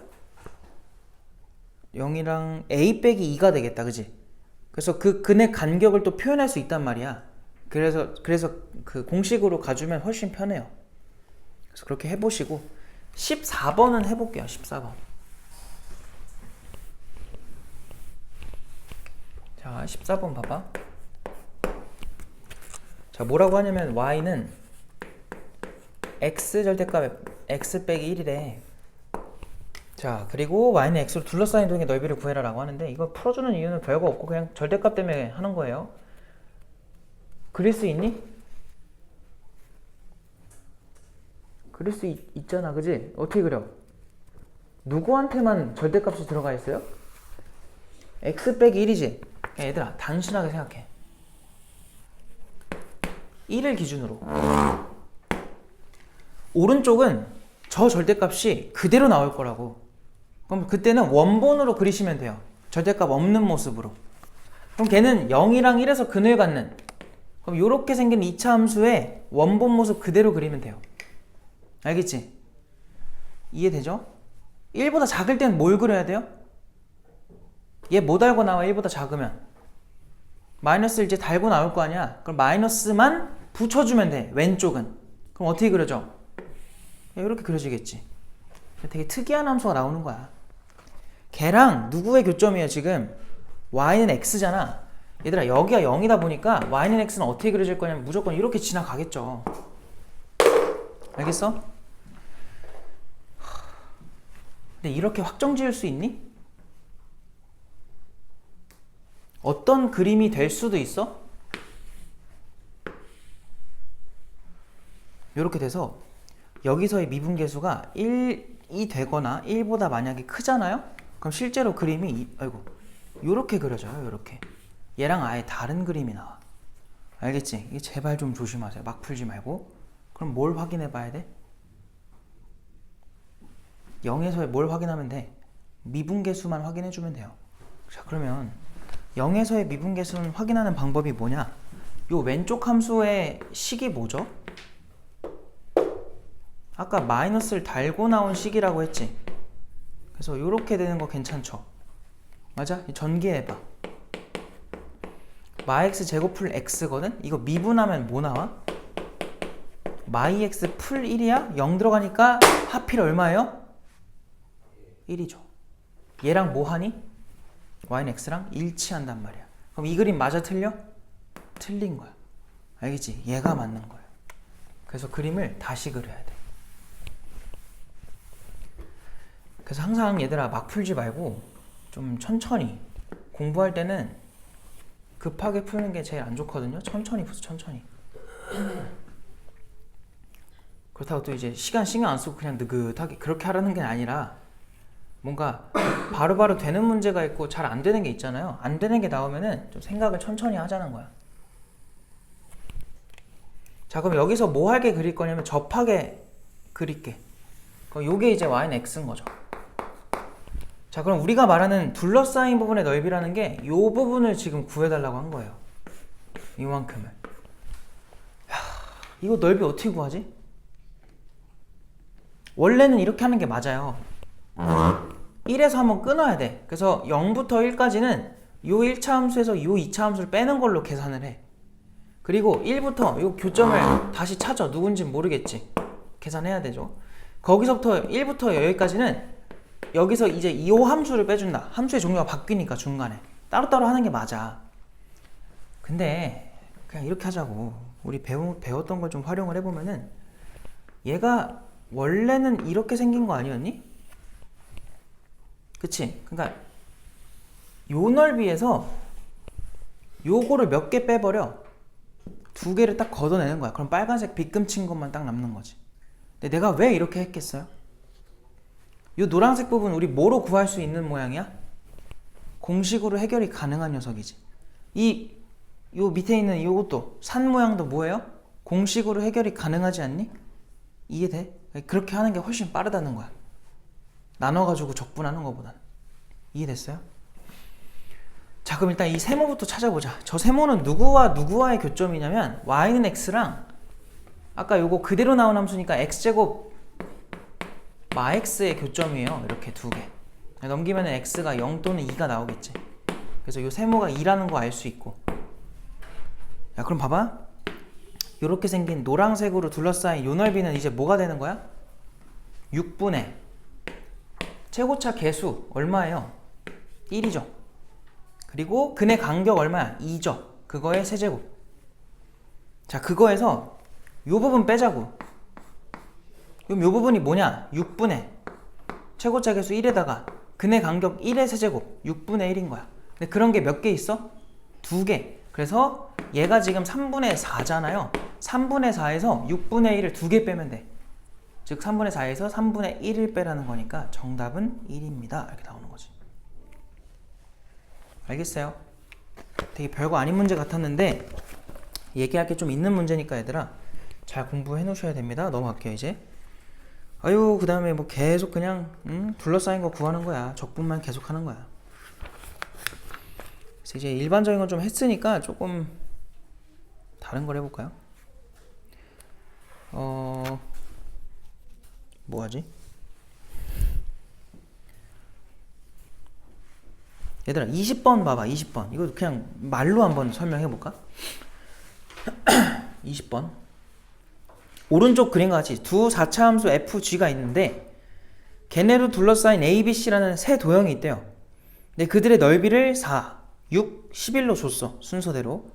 0이랑 a 빼기 2가 되겠다. 그지? 그래서 그네 간격을 또 표현할 수 있단 말이야. 그래서 그 공식으로 가주면 훨씬 편해요. 그래서 그렇게 해보시고 14번은 해볼게요. 14번. 자, 14번 봐봐. 자, 뭐라고 하냐면 y는 x 절대값 x 빼기 1이래. 자, 그리고 y는 x로 둘러싸인 동의 넓이를 구해라 라고 하는데, 이거 풀어주는 이유는 별거 없고 그냥 절대값 때문에 하는 거예요. 그릴 수 있니? 그릴 수 있잖아, 그지? 어떻게 그려? 누구한테만 절대값이 들어가 있어요? x 빼기 1이지? 얘들아, 단순하게 생각해. 1을 기준으로. 오른쪽은 저 절대값이 그대로 나올 거라고. 그럼 그때는 원본으로 그리시면 돼요. 절대값 없는 모습으로. 그럼 걔는 0이랑 1에서 근을 갖는, 그럼 이렇게 생긴 2차 함수의 원본 모습 그대로 그리면 돼요. 알겠지? 이해되죠? 1보다 작을 땐 뭘 그려야 돼요? 얘 뭐 달고 나와? 1보다 작으면 마이너스 이제 달고 나올 거 아니야. 그럼 마이너스만 붙여주면 돼. 왼쪽은. 그럼 어떻게 그려져? 이렇게 그려지겠지. 되게 특이한 함수가 나오는 거야. 걔랑 누구의 교점이에요 지금? y는 x잖아. 얘들아, 여기가 0이다 보니까 y는 x는 어떻게 그려질 거냐면 무조건 이렇게 지나가겠죠. 알겠어? 근데 이렇게 확정 지을 수 있니? 어떤 그림이 될 수도 있어? 이렇게 돼서 여기서의 미분계수가 1이 되거나 1보다 만약에 크잖아요? 그럼 실제로 그림이 요렇게 그려져요. 요렇게. 얘랑 아예 다른 그림이 나와. 알겠지? 이게 제발 좀 조심하세요. 막 풀지 말고. 그럼 뭘 확인해 봐야 돼? 0에서의 뭘 확인하면 돼? 미분계수만 확인해 주면 돼요. 자, 그러면 0에서의 미분계수는 확인하는 방법이 뭐냐? 요 왼쪽 함수의 식이 뭐죠? 아까 마이너스를 달고 나온 식이라고 했지? 그래서 요렇게 되는 거 괜찮죠? 맞아? 전개해봐. 마x 제곱 풀 x거든? 이거 미분하면 뭐 나와? 마이x 풀 1이야? 0 들어가니까 하필 얼마예요? 1이죠. 얘랑 뭐 하니? y는 x랑 일치한단 말이야. 그럼 이 그림 맞아 틀려? 틀린 거야. 알겠지? 얘가 맞는 거야. 그래서 그림을 다시 그려야 돼. 그래서 항상 얘들아 막 풀지 말고 좀 천천히 공부할 때는 급하게 푸는 게 제일 안 좋거든요. 천천히 푸세요. 천천히. 그렇다고 또 이제 시간 신경 안 쓰고 그냥 느긋하게 그렇게 하라는 게 아니라 뭔가 바로바로 되는 문제가 있고 잘 안 되는 게 있잖아요. 안 되는 게 나오면은 좀 생각을 천천히 하자는 거야. 자, 그럼 여기서 뭐 하게 그릴 거냐면 접하게 그릴게. 그럼 요게 이제 y는 x인 거죠. 자, 그럼 우리가 말하는 둘러싸인 부분의 넓이라는 게 요 부분을 지금 구해달라고 한 거예요. 이만큼을. 이거 넓이 어떻게 구하지? 원래는 이렇게 하는 게 맞아요. 1에서 한번 끊어야 돼. 그래서 0부터 1까지는 요 1차 함수에서 요 2차 함수를 빼는 걸로 계산을 해. 그리고 1부터 요 교점을 다시 찾아. 누군진 모르겠지. 계산해야 되죠. 거기서부터 1부터 여기까지는 여기서 이제 이 함수를 빼준다. 함수의 종류가 바뀌니까 중간에 따로따로 하는 게 맞아. 근데 그냥 이렇게 하자고. 우리 배웠던 걸 좀 활용을 해보면은 얘가 원래는 이렇게 생긴 거 아니었니? 그치? 그러니까 요 넓이에서 요거를 몇 개 빼버려. 2개를 딱 걷어내는 거야. 그럼 빨간색 빗금 친 것만 딱 남는 거지. 근데 내가 왜 이렇게 했겠어요? 요 노란색 부분 우리 뭐로 구할 수 있는 모양이야? 공식으로 해결이 가능한 녀석이지. 요 밑에 있는 요것도 산 모양도 뭐예요? 공식으로 해결이 가능하지 않니? 이해돼? 그렇게 하는 게 훨씬 빠르다는 거야. 나눠가지고 적분하는 것보다는. 이해됐어요? 자, 그럼 일단 이 세모부터 찾아보자. 저 세모는 누구와 누구와의 교점이냐면 y는 x랑 아까 요거 그대로 나온 함수니까 x제곱 마x의 교점이에요. 이렇게 2개. 넘기면 x가 0 또는 2가 나오겠지. 그래서 요 세모가 2라는 거 알 수 있고. 야, 그럼 봐봐. 이렇게 생긴 노란색으로 둘러싸인 요 넓이는 이제 뭐가 되는 거야? 6분의 최고차 개수 얼마예요? 1이죠. 그리고 근의 간격 얼마야? 2죠. 그거의 세제곱. 자, 그거에서 요 부분 빼자고. 그럼 요 부분이 뭐냐? 6분의 최고차 개수 1에다가 근의 간격 1의 세제곱 6분의 1인 거야. 근데 그런 게 몇 개 있어? 2개. 그래서 얘가 지금 3분의 4잖아요. 3분의 4에서 6분의 1을 2개 빼면 돼. 즉 3분의 4에서 3분의 1을 빼라는 거니까 정답은 1입니다. 이렇게 나오는 거지. 알겠어요? 되게 별거 아닌 문제 같았는데 얘기할 게 좀 있는 문제니까 얘들아 잘 공부해 놓으셔야 됩니다. 넘어갈게요 이제. 아유, 그 다음에 뭐 계속 그냥 둘러싸인 거 구하는 거야. 적분만 계속 하는 거야. 그래서 이제 일반적인 건 좀 했으니까 조금 다른 걸 해볼까요? 뭐 하지? 얘들아 20번 봐봐. 20번 이거 그냥 말로 한번 설명해 볼까? 20번 오른쪽 그림과 같이 두 4차 함수 fg가 있는데 걔네로 둘러싸인 abc라는 세 도형이 있대요. 근데 그들의 넓이를 4, 6, 11로 줬어. 순서대로.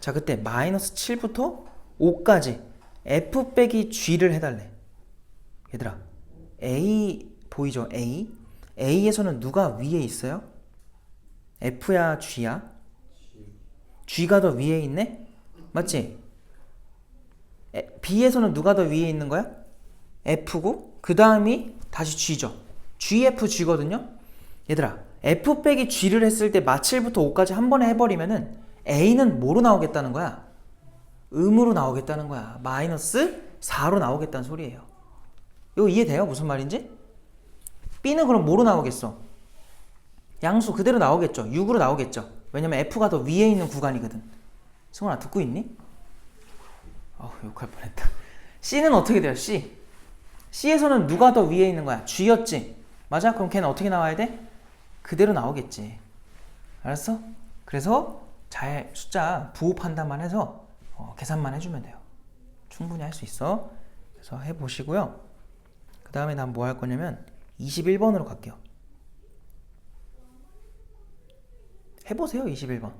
자, 그때 마이너스 7부터 5까지 f 빼기 g를 해달래. 얘들아 a 보이죠? a에서는 누가 위에 있어요? f야 g야? g가 더 위에 있네? 맞지? b에서는 누가 더 위에 있는 거야? f고 그 다음이 다시 g죠. gfg거든요. 얘들아 f 빼기 g를 했을 때 마7부터 5까지 한 번에 해버리면은 a는 뭐로 나오겠다는 거야? 음으로 나오겠다는 거야. 마이너스 4로 나오겠다는 소리예요. 이거 이해돼요? 무슨 말인지? b는 그럼 뭐로 나오겠어? 양수 그대로 나오겠죠. 6으로 나오겠죠. 왜냐면 f가 더 위에 있는 구간이거든. 승훈아 듣고 있니? 욕할 뻔했다. C는 어떻게 돼요? C에서는 누가 더 위에 있는 거야? G였지? 맞아? 그럼 걔는 어떻게 나와야 돼? 그대로 나오겠지. 알았어? 그래서 잘 숫자 부호 판단만 해서 계산만 해주면 돼요. 충분히 할 수 있어. 그래서 해보시고요. 그 다음에 난 뭐 할 거냐면 21번으로 갈게요. 해보세요. 21번.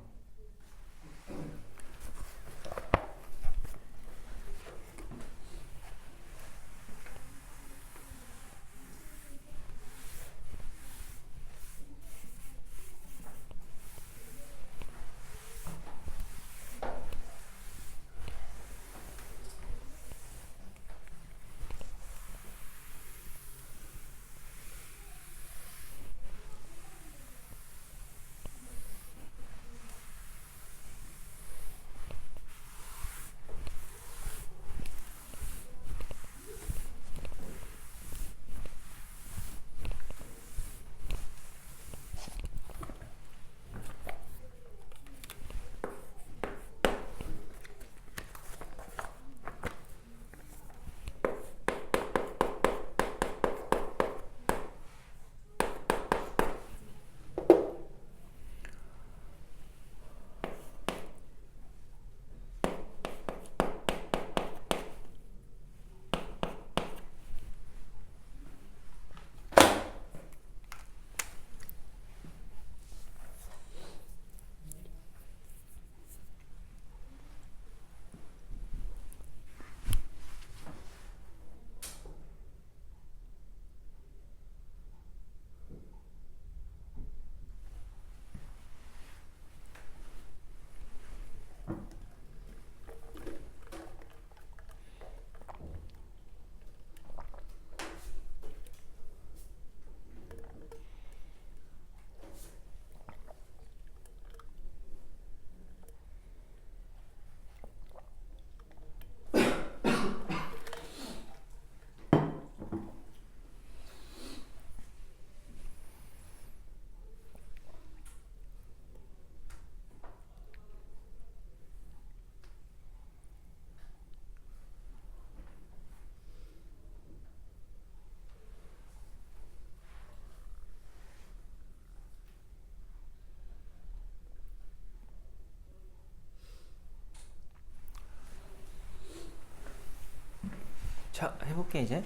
자, 해볼게 이제.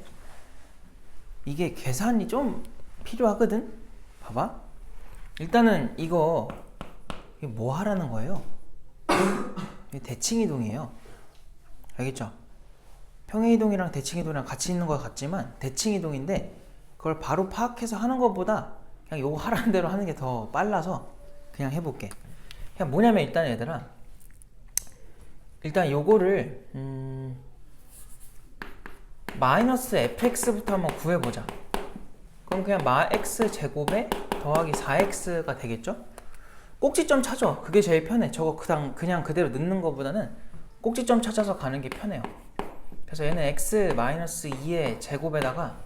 이게 계산이 좀 필요하거든. 봐봐. 일단은 이게 뭐 하라는 거예요? 이게 대칭이동이에요. 알겠죠? 평행이동이랑 대칭이동이랑 같이 있는 것 같지만 대칭이동인데, 그걸 바로 파악해서 하는 것보다 그냥 요거 하라는 대로 하는 게 더 빨라서 그냥 해볼게. 그냥 뭐냐면 일단 얘들아, 일단 요거를 마이너스 fx부터 한번 구해보자. 그럼 그냥 x 제곱에 더하기 4x가 되겠죠? 꼭지점 찾아. 그게 제일 편해. 저거 그냥 그대로 넣는 것보다는 꼭지점 찾아서 가는 게 편해요. 그래서 얘는 x-2의 제곱에다가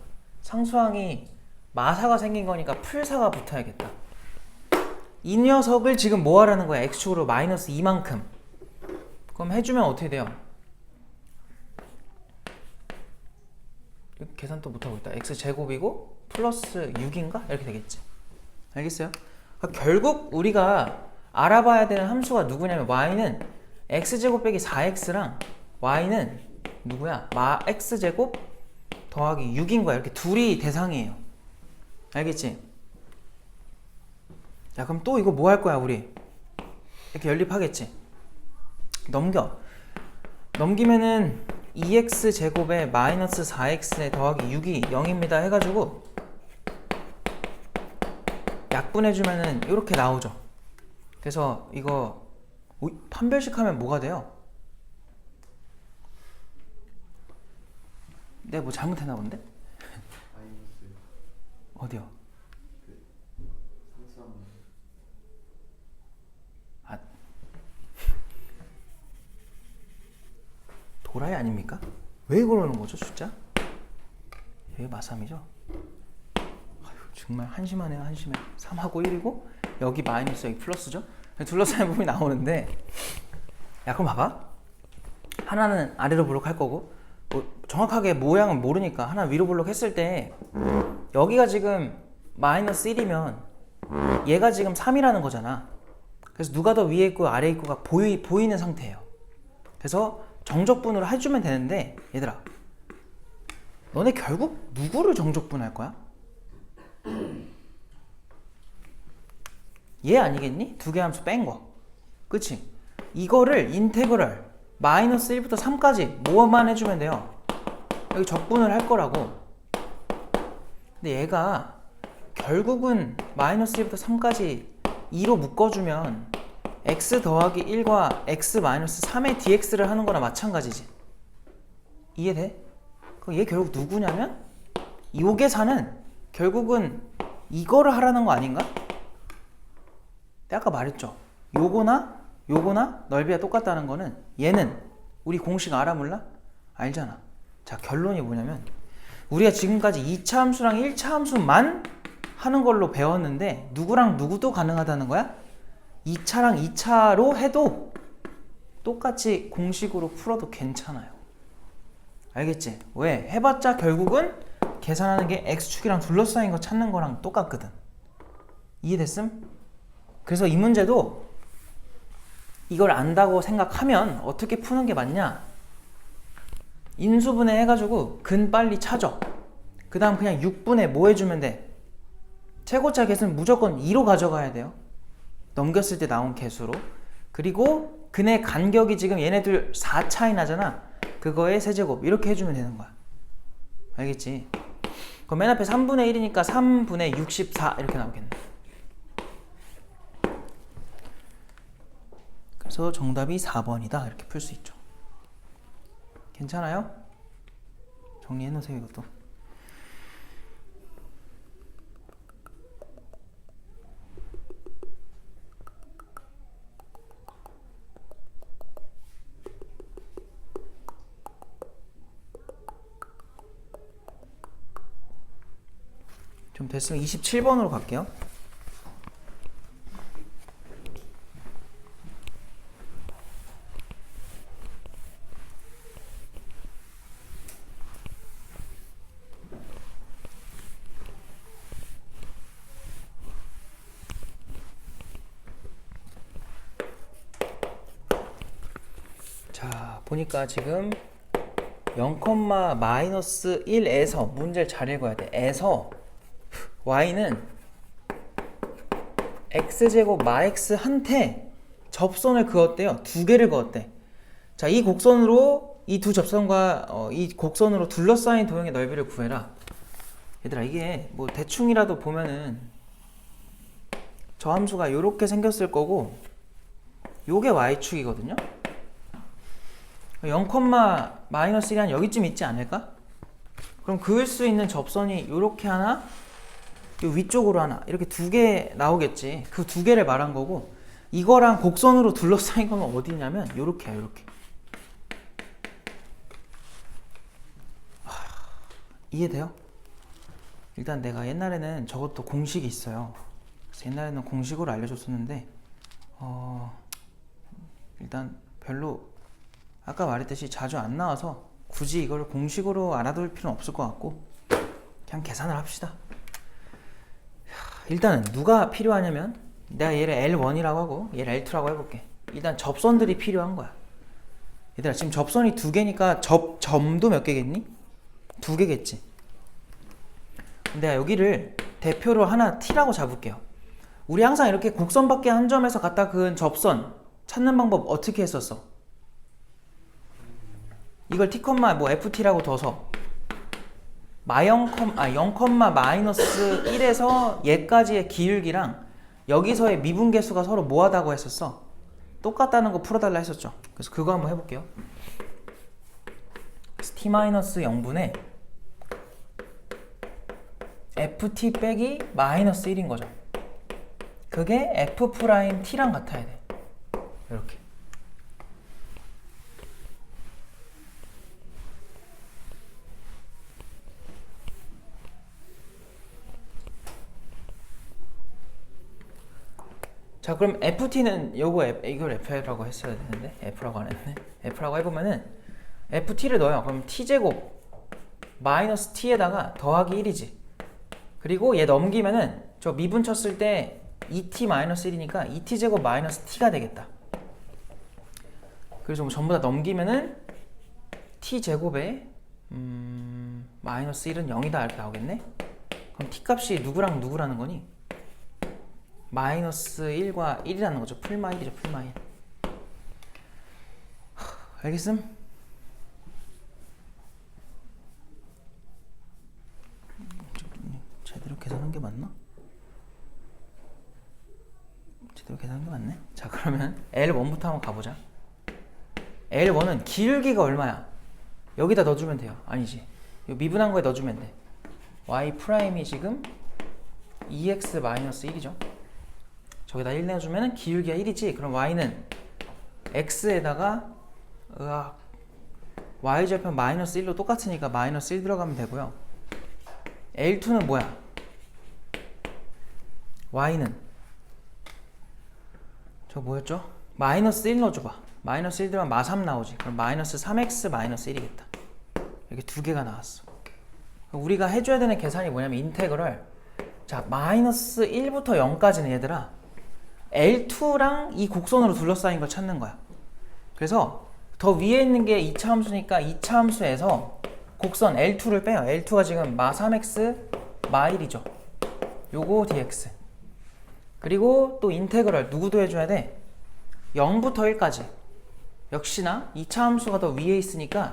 상수항이 마사가 생긴 거니까 풀사가 붙어야겠다. 이 녀석을 지금 뭐 하라는 거야? x축으로 마이너스 2만큼. 그럼 해주면 어떻게 돼요? 계산 또 못하고 있다. x제곱이고 플러스 6인가? 이렇게 되겠지. 알겠어요? 그러니까 결국 우리가 알아봐야 되는 함수가 누구냐면 y는 x제곱 빼기 4x랑 y는 누구야? x제곱 더하기 6인 거야. 이렇게 둘이 대상이에요. 알겠지? 자, 그럼 또 이거 뭐 할 거야 우리? 이렇게 연립하겠지? 넘기면은 2x제곱에 마이너스 4x에 더하기 6이 0입니다 해가지고 약분해주면은 이렇게 나오죠. 그래서 이거 판별식하면 뭐가 돼요? 내가 뭐 잘못했나 본데? 마이너스 어디요? 상수함. 아, 도라이 아닙니까? 왜 그러는 거죠, 숫자? 이게 마삼이죠? 아유, 정말 한심하네요, 한심해. 3하고 1이고 여기 마이너스 여기 플러스죠? 둘러싸인 부분이 나오는데, 야, 그럼 봐봐. 하나는 아래로 블록할 거고, 뭐 정확하게 모양은 모르니까 하나 위로 블록했을 때 여기가 지금 마이너스 1이면 얘가 지금 3이라는 거잖아. 그래서 누가 더 위에 있고 아래에 있고가 보이는 상태예요. 그래서 정적분으로 해주면 되는데, 얘들아, 너네 결국 누구를 정적분할 거야? 얘 아니겠니? 두 개 함수 뺀 거. 그치? 이거를 인테그럴 마이너스 1부터 3까지 뭐만 해주면 돼요? 여기 적분을 할 거라고. 근데 얘가 결국은 마이너스 1부터 3까지 2로 묶어주면 x 더하기 1과 x 마이너스 3의 dx를 하는 거나 마찬가지지. 이해돼? 그럼 얘 결국 누구냐면 요 계산은 결국은 이거를 하라는 거 아닌가? 내가 아까 말했죠. 요거나 넓이가 똑같다는 거는 얘는 우리 공식 알아 몰라? 알잖아. 자, 결론이 뭐냐면 우리가 지금까지 2차 함수랑 1차 함수만 하는 걸로 배웠는데 누구랑 누구도 가능하다는 거야? 2차랑 2차로 해도 똑같이 공식으로 풀어도 괜찮아요. 알겠지? 왜? 해봤자 결국은 계산하는 게 x축이랑 둘러싸인 거 찾는 거랑 똑같거든. 이해됐음? 그래서 이 문제도 이걸 안다고 생각하면 어떻게 푸는 게 맞냐? 인수분해 해가지고 근 빨리 찾아. 그 다음 그냥 6분의 뭐 해주면 돼? 최고차 개수는 무조건 2로 가져가야 돼요. 넘겼을 때 나온 개수로. 그리고 근의 간격이 지금 얘네들 4 차이 나잖아. 그거의 세제곱 이렇게 해주면 되는 거야. 알겠지? 그럼 맨 앞에 3분의 1이니까 3분의 64 이렇게 나오겠네. 그래서 정답이 4번이다 이렇게 풀 수 있죠. 괜찮아요? 정리해 놓으세요 이것도. 좀 됐으면 27번으로 갈게요. 자, 보니까 지금 0,-1에서 문제를 잘 읽어야 돼. 에서 y는 x제곱 마x 한테 접선을 그었대요. 두 개를 그었대. 자, 이 곡선으로 이 두 접선과 이 곡선으로 둘러싸인 도형의 넓이를 구해라. 얘들아, 이게 뭐 대충이라도 보면은 저 함수가 요렇게 생겼을 거고 요게 y축이거든요. 0,-1이 한 여기쯤 있지 않을까? 그럼 그을 수 있는 접선이 요렇게 하나, 요 위쪽으로 하나, 이렇게 두 개 나오겠지. 그 두 개를 말한 거고, 이거랑 곡선으로 둘러싸인 건 어디냐면 요렇게야, 요렇게. 이해돼요? 일단 내가 옛날에는 저것도 공식이 있어요. 그래서 옛날에는 공식으로 알려줬었는데 일단 별로 아까 말했듯이 자주 안 나와서 굳이 이걸 공식으로 알아둘 필요는 없을 것 같고 그냥 계산을 합시다. 일단은 누가 필요하냐면 내가 얘를 L1이라고 하고 얘를 L2라고 해볼게. 일단 접선들이 필요한 거야. 얘들아, 지금 접선이 두 개니까 점도 몇 개겠니? 두 개겠지. 내가 여기를 대표로 하나 T라고 잡을게요. 우리 항상 이렇게 곡선 밖에 한 점에서 갖다 그은 접선 찾는 방법 어떻게 했었어? 이걸 T, 뭐 FT라고 둬서 0,-1에서 얘까지의 기울기랑 여기서의 미분계수가 서로 뭐하다고 했었어? 똑같다는 거 풀어달라 했었죠. 그래서 그거 한번 해볼게요. T-0분의 FT 빼기 마이너스 1인 거죠. 그게 F'T랑 같아야 돼. 이렇게. 자, 그럼 FT는 이걸 F라고 했어야 되는데 F라고 안 했네. F라고 해보면은 FT를 넣어요. 그럼 T제곱 마이너스 T에다가 더하기 1이지. 그리고 얘 넘기면은 저 미분 쳤을 때 2t 마이너스 1이니까 2t제곱 마이너스 t가 되겠다. 그래서 뭐 전부 다 넘기면은 t제곱에 마이너스 1은 0이다 이렇게 나오겠네. 그럼 t 값이 누구랑 누구라는 거니? 마이너스 1과 1이라는 거죠. 풀마 1이죠. 풀마 1. 알겠음? 제대로 계산한 게 맞나? 제대로 계산한 게 맞네? 자, 그러면 L1부터 한번 가보자. L1은 기울기가 얼마야? 여기다 넣어주면 돼요. 아니지. 이 미분한 거에 넣어주면 돼. Y 프라임이 지금 2x-1이죠. 저기다 1 내주면 기울기가 1이지. 그럼 Y는 X에다가 Y절편 마이너스 1로 똑같으니까 마이너스 1 들어가면 되고요. L2는 뭐야? Y는 저 뭐였죠? 마이너스 1 넣어줘봐. 마이너스 1 들어가면 마3 나오지. 그럼 마이너스 3x 마이너스 1이겠다. 이렇게 두 개가 나왔어. 우리가 해줘야 되는 계산이 뭐냐면 인테그럴. 자, 마이너스 1부터 0까지는 얘들아 L2랑 이 곡선으로 둘러싸인 걸 찾는 거야. 그래서 더 위에 있는 게 2차 함수니까 2차 함수에서 곡선 L2를 빼요. L2가 지금 마 3x 마 1이죠. 요거 dx. 그리고 또 인테그럴 누구도 해줘야 돼? 0부터 1까지. 역시나 2차 함수가 더 위에 있으니까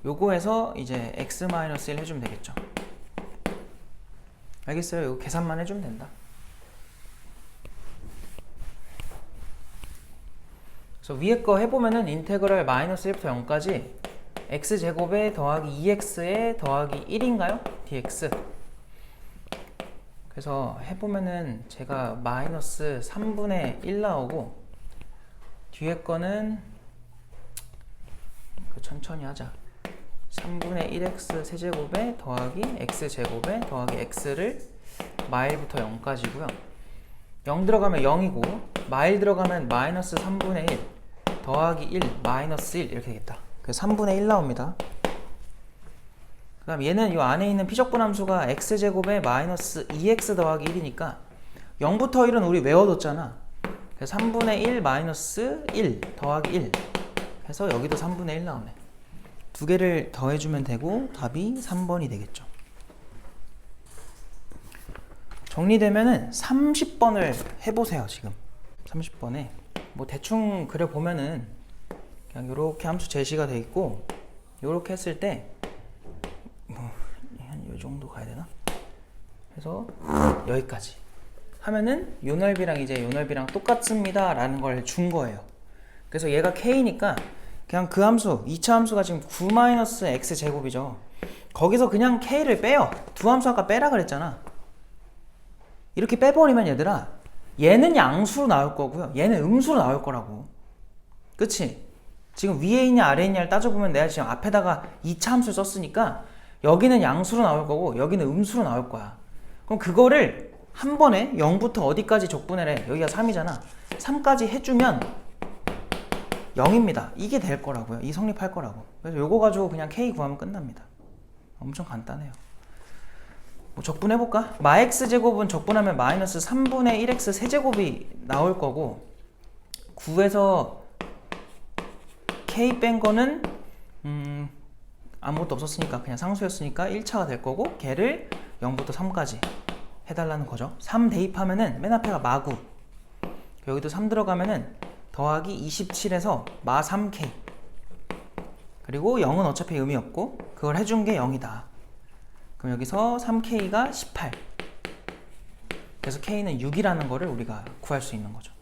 요거에서 이제 x-1 해주면 되겠죠. 알겠어요? 이거 계산만 해주면 된다. 그래서 위에 거 해보면은 인테그럴 마이너스 1부터 0까지 x제곱에 더하기 2x에 더하기 1인가요? dx. 그래서 해보면은 제가 마이너스 3분의 1 나오고 뒤에 거는 천천히 하자. 3분의 1x 세제곱에 더하기 x제곱에 더하기 x를 마일부터 0까지고요. 0 들어가면 0이고 마일 들어가면 마이너스 3분의 1 더하기 1 마이너스 1 이렇게 되겠다. 그래서 3분의 1 나옵니다. 그 다음 얘는 이 안에 있는 피적분 함수가 x제곱에 마이너스 2x 더하기 1이니까 0부터 1은 우리 외워뒀잖아. 그래서 3분의 1 마이너스 1 더하기 1 해서 여기도 3분의 1 나오네. 두 개를 더해주면 되고 답이 3번이 되겠죠. 정리되면은 30번을 해보세요. 지금 30번에 뭐 대충 그려보면은 그냥 요렇게 함수 제시가 돼 있고, 요렇게 했을 때 뭐 한 요 정도 가야 되나? 해서 여기까지 하면은 요 넓이랑 이제 요 넓이랑 똑같습니다 라는 걸 준 거예요. 그래서 얘가 k니까 그냥 그 함수, 2차 함수가 지금 9-x제곱이죠. 거기서 그냥 k를 빼요. 두 함수 아까 빼라 그랬잖아. 이렇게 빼버리면 얘들아, 얘는 양수로 나올 거고요, 얘는 음수로 나올 거라고. 그치? 지금 위에 있냐 아래에 있냐를 따져보면 내가 지금 앞에다가 2차 함수를 썼으니까 여기는 양수로 나올 거고 여기는 음수로 나올 거야. 그럼 그거를 한 번에 0부터 어디까지 적분을 해? 여기가 3이잖아. 3까지 해주면 0입니다. 이게 될 거라고요. 이 성립할 거라고. 그래서 요거 가지고 그냥 k 구하면 끝납니다. 엄청 간단해요. 뭐 적분해볼까? 마x제곱은 적분하면 마이너스 3분의 1x 세제곱이 나올 거고, 9에서 k 뺀 거는 아무것도 없었으니까 그냥 상수였으니까 1차가 될 거고, 걔를 0부터 3까지 해달라는 거죠. 3 대입하면은 맨 앞에가 마구, 여기도 3 들어가면은 더하기 27에서 마 3k, 그리고 0은 어차피 의미 없고 그걸 해준 게 0이다. 그럼 여기서 3k가 18, 그래서 k는 6이라는 거를 우리가 구할 수 있는 거죠.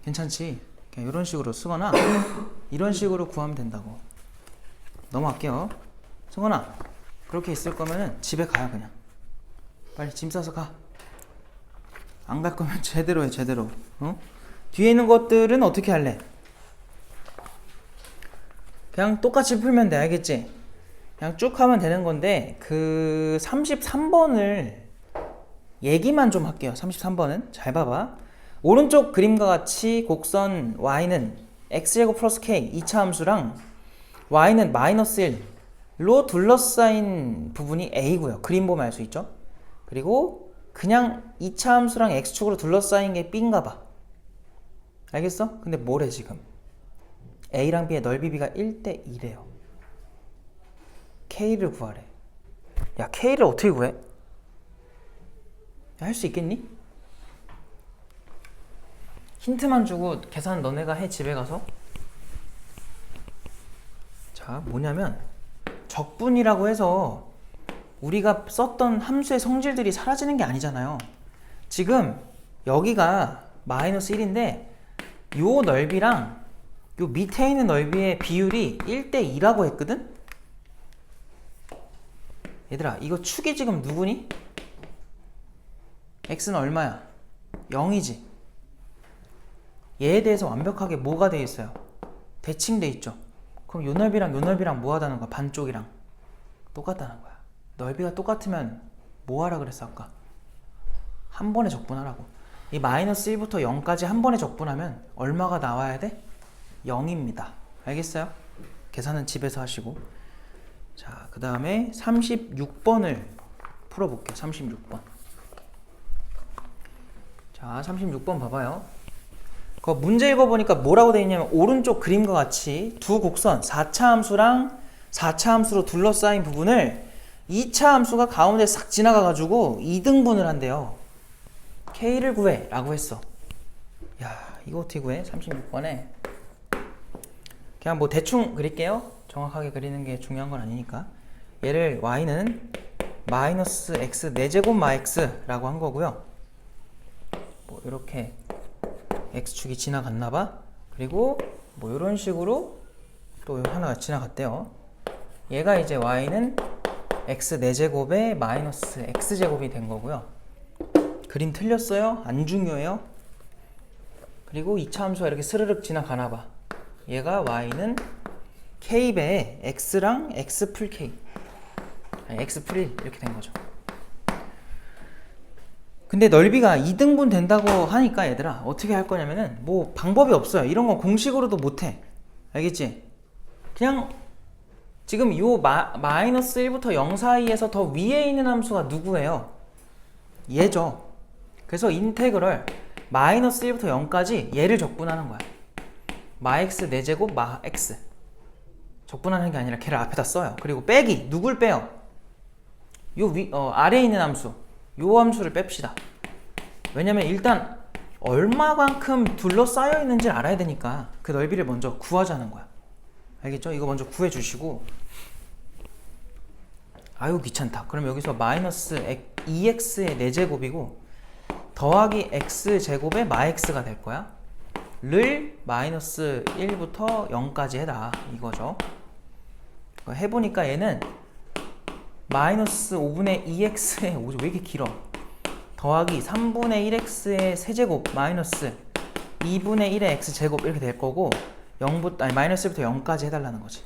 괜찮지? 그냥 이런 식으로 쓰거나 이런 식으로 구하면 된다고. 넘어갈게요. 승원아, 그렇게 있을 거면은 집에 가요. 그냥 빨리 짐 싸서 가. 안 갈 거면 제대로 해, 제대로. 어? 뒤에 있는 것들은 어떻게 할래? 그냥 똑같이 풀면 돼, 알겠지? 그냥 쭉 하면 되는 건데, 그 33번을 얘기만 좀 할게요. 33번은 잘 봐봐. 오른쪽 그림과 같이 곡선 y는 x제곱 플러스 k 2차 함수랑 y는 마이너스 1로 둘러싸인 부분이 a고요. 그림 보면 알 수 있죠? 그리고 그냥 2차 함수랑 x축으로 둘러싸인 게 b인가 봐. 알겠어? 근데 뭐래 지금? a랑 b의 넓이 b가 1대 2래요. k를 구하래. 야, k를 어떻게 구해? 할 수 있겠니? 힌트만 주고 계산 너네가 해, 집에 가서. 자, 뭐냐면 적분이라고 해서 우리가 썼던 함수의 성질들이 사라지는 게 아니잖아요. 지금 여기가 마이너스 1인데 요 넓이랑 요 밑에 있는 넓이의 비율이 1대 2라고 했거든? 얘들아, 이거 축이 지금 누구니? x는 얼마야? 0이지. 얘에 대해서 완벽하게 뭐가 돼 있어요? 대칭돼 있죠. 그럼 요 넓이랑 뭐 하다는 거야? 반쪽이랑 똑같다는 거야. 넓이가 똑같으면 뭐 하라 그랬어 아까? 한 번에 적분하라고. 이 마이너스 1부터 0까지 한 번에 적분하면 얼마가 나와야 돼? 0입니다. 알겠어요? 계산은 집에서 하시고. 자, 그 다음에 36번을 풀어볼게요. 36번. 자, 36번 봐봐요. 그 문제 읽어보니까 뭐라고 되어 있냐면, 오른쪽 그림과 같이 두 곡선 4차 함수랑 4차 함수로 둘러싸인 부분을 2차 함수가 가운데 싹 지나가가지고 2등분을 한대요. k를 구해 라고 했어. 야, 이거 어떻게 구해? 36번에 그냥 뭐 대충 그릴게요. 정확하게 그리는 게 중요한 건 아니니까. 얘를 y는 마이너스 x 4제곱 마 x라고 한 거고요. 뭐 이렇게 x축이 지나갔나봐. 그리고 뭐 이런 식으로 또 하나가 지나갔대요. 얘가 이제 y는 x 4제곱에 마이너스 x제곱이 된 거고요. 그림 틀렸어요? 안 중요해요? 그리고 2차 함수가 이렇게 스르륵 지나가나봐. 얘가 y는 k배에 x랑 x 풀 k, 아니 x 풀 1 이렇게 된 거죠. 근데 넓이가 2등분 된다고 하니까 얘들아 어떻게 할 거냐면은 뭐 방법이 없어요. 이런 건 공식으로도 못해. 알겠지? 그냥 지금 요 마이너스 1부터 0 사이에서 더 위에 있는 함수가 누구예요? 얘죠. 그래서 인테그럴 마이너스 1부터 0까지 얘를 적분하는 거야. 마 x 4제곱 마 x. 적분하는 게 아니라 걔를 앞에다 써요. 그리고 빼기, 누굴 빼요? 아래에 있는 함수, 요 함수를 뺍시다. 왜냐면 일단 얼마만큼 둘러싸여 있는지 알아야 되니까 그 넓이를 먼저 구하자는 거야. 알겠죠? 이거 먼저 구해 주시고, 아유 귀찮다. 그럼 여기서 마이너스 2x의 4제곱이고 더하기 x제곱의 마x가 될 거야. 를 마이너스 1부터 0까지 해라 이거죠. 해보니까 얘는 마이너스 5분의 2x의 왜 이렇게 길어? 더하기 3분의 1x의 세제곱 마이너스 2분의 1의 x제곱 이렇게 될 거고 마이너스 1부터 0까지 해달라는 거지.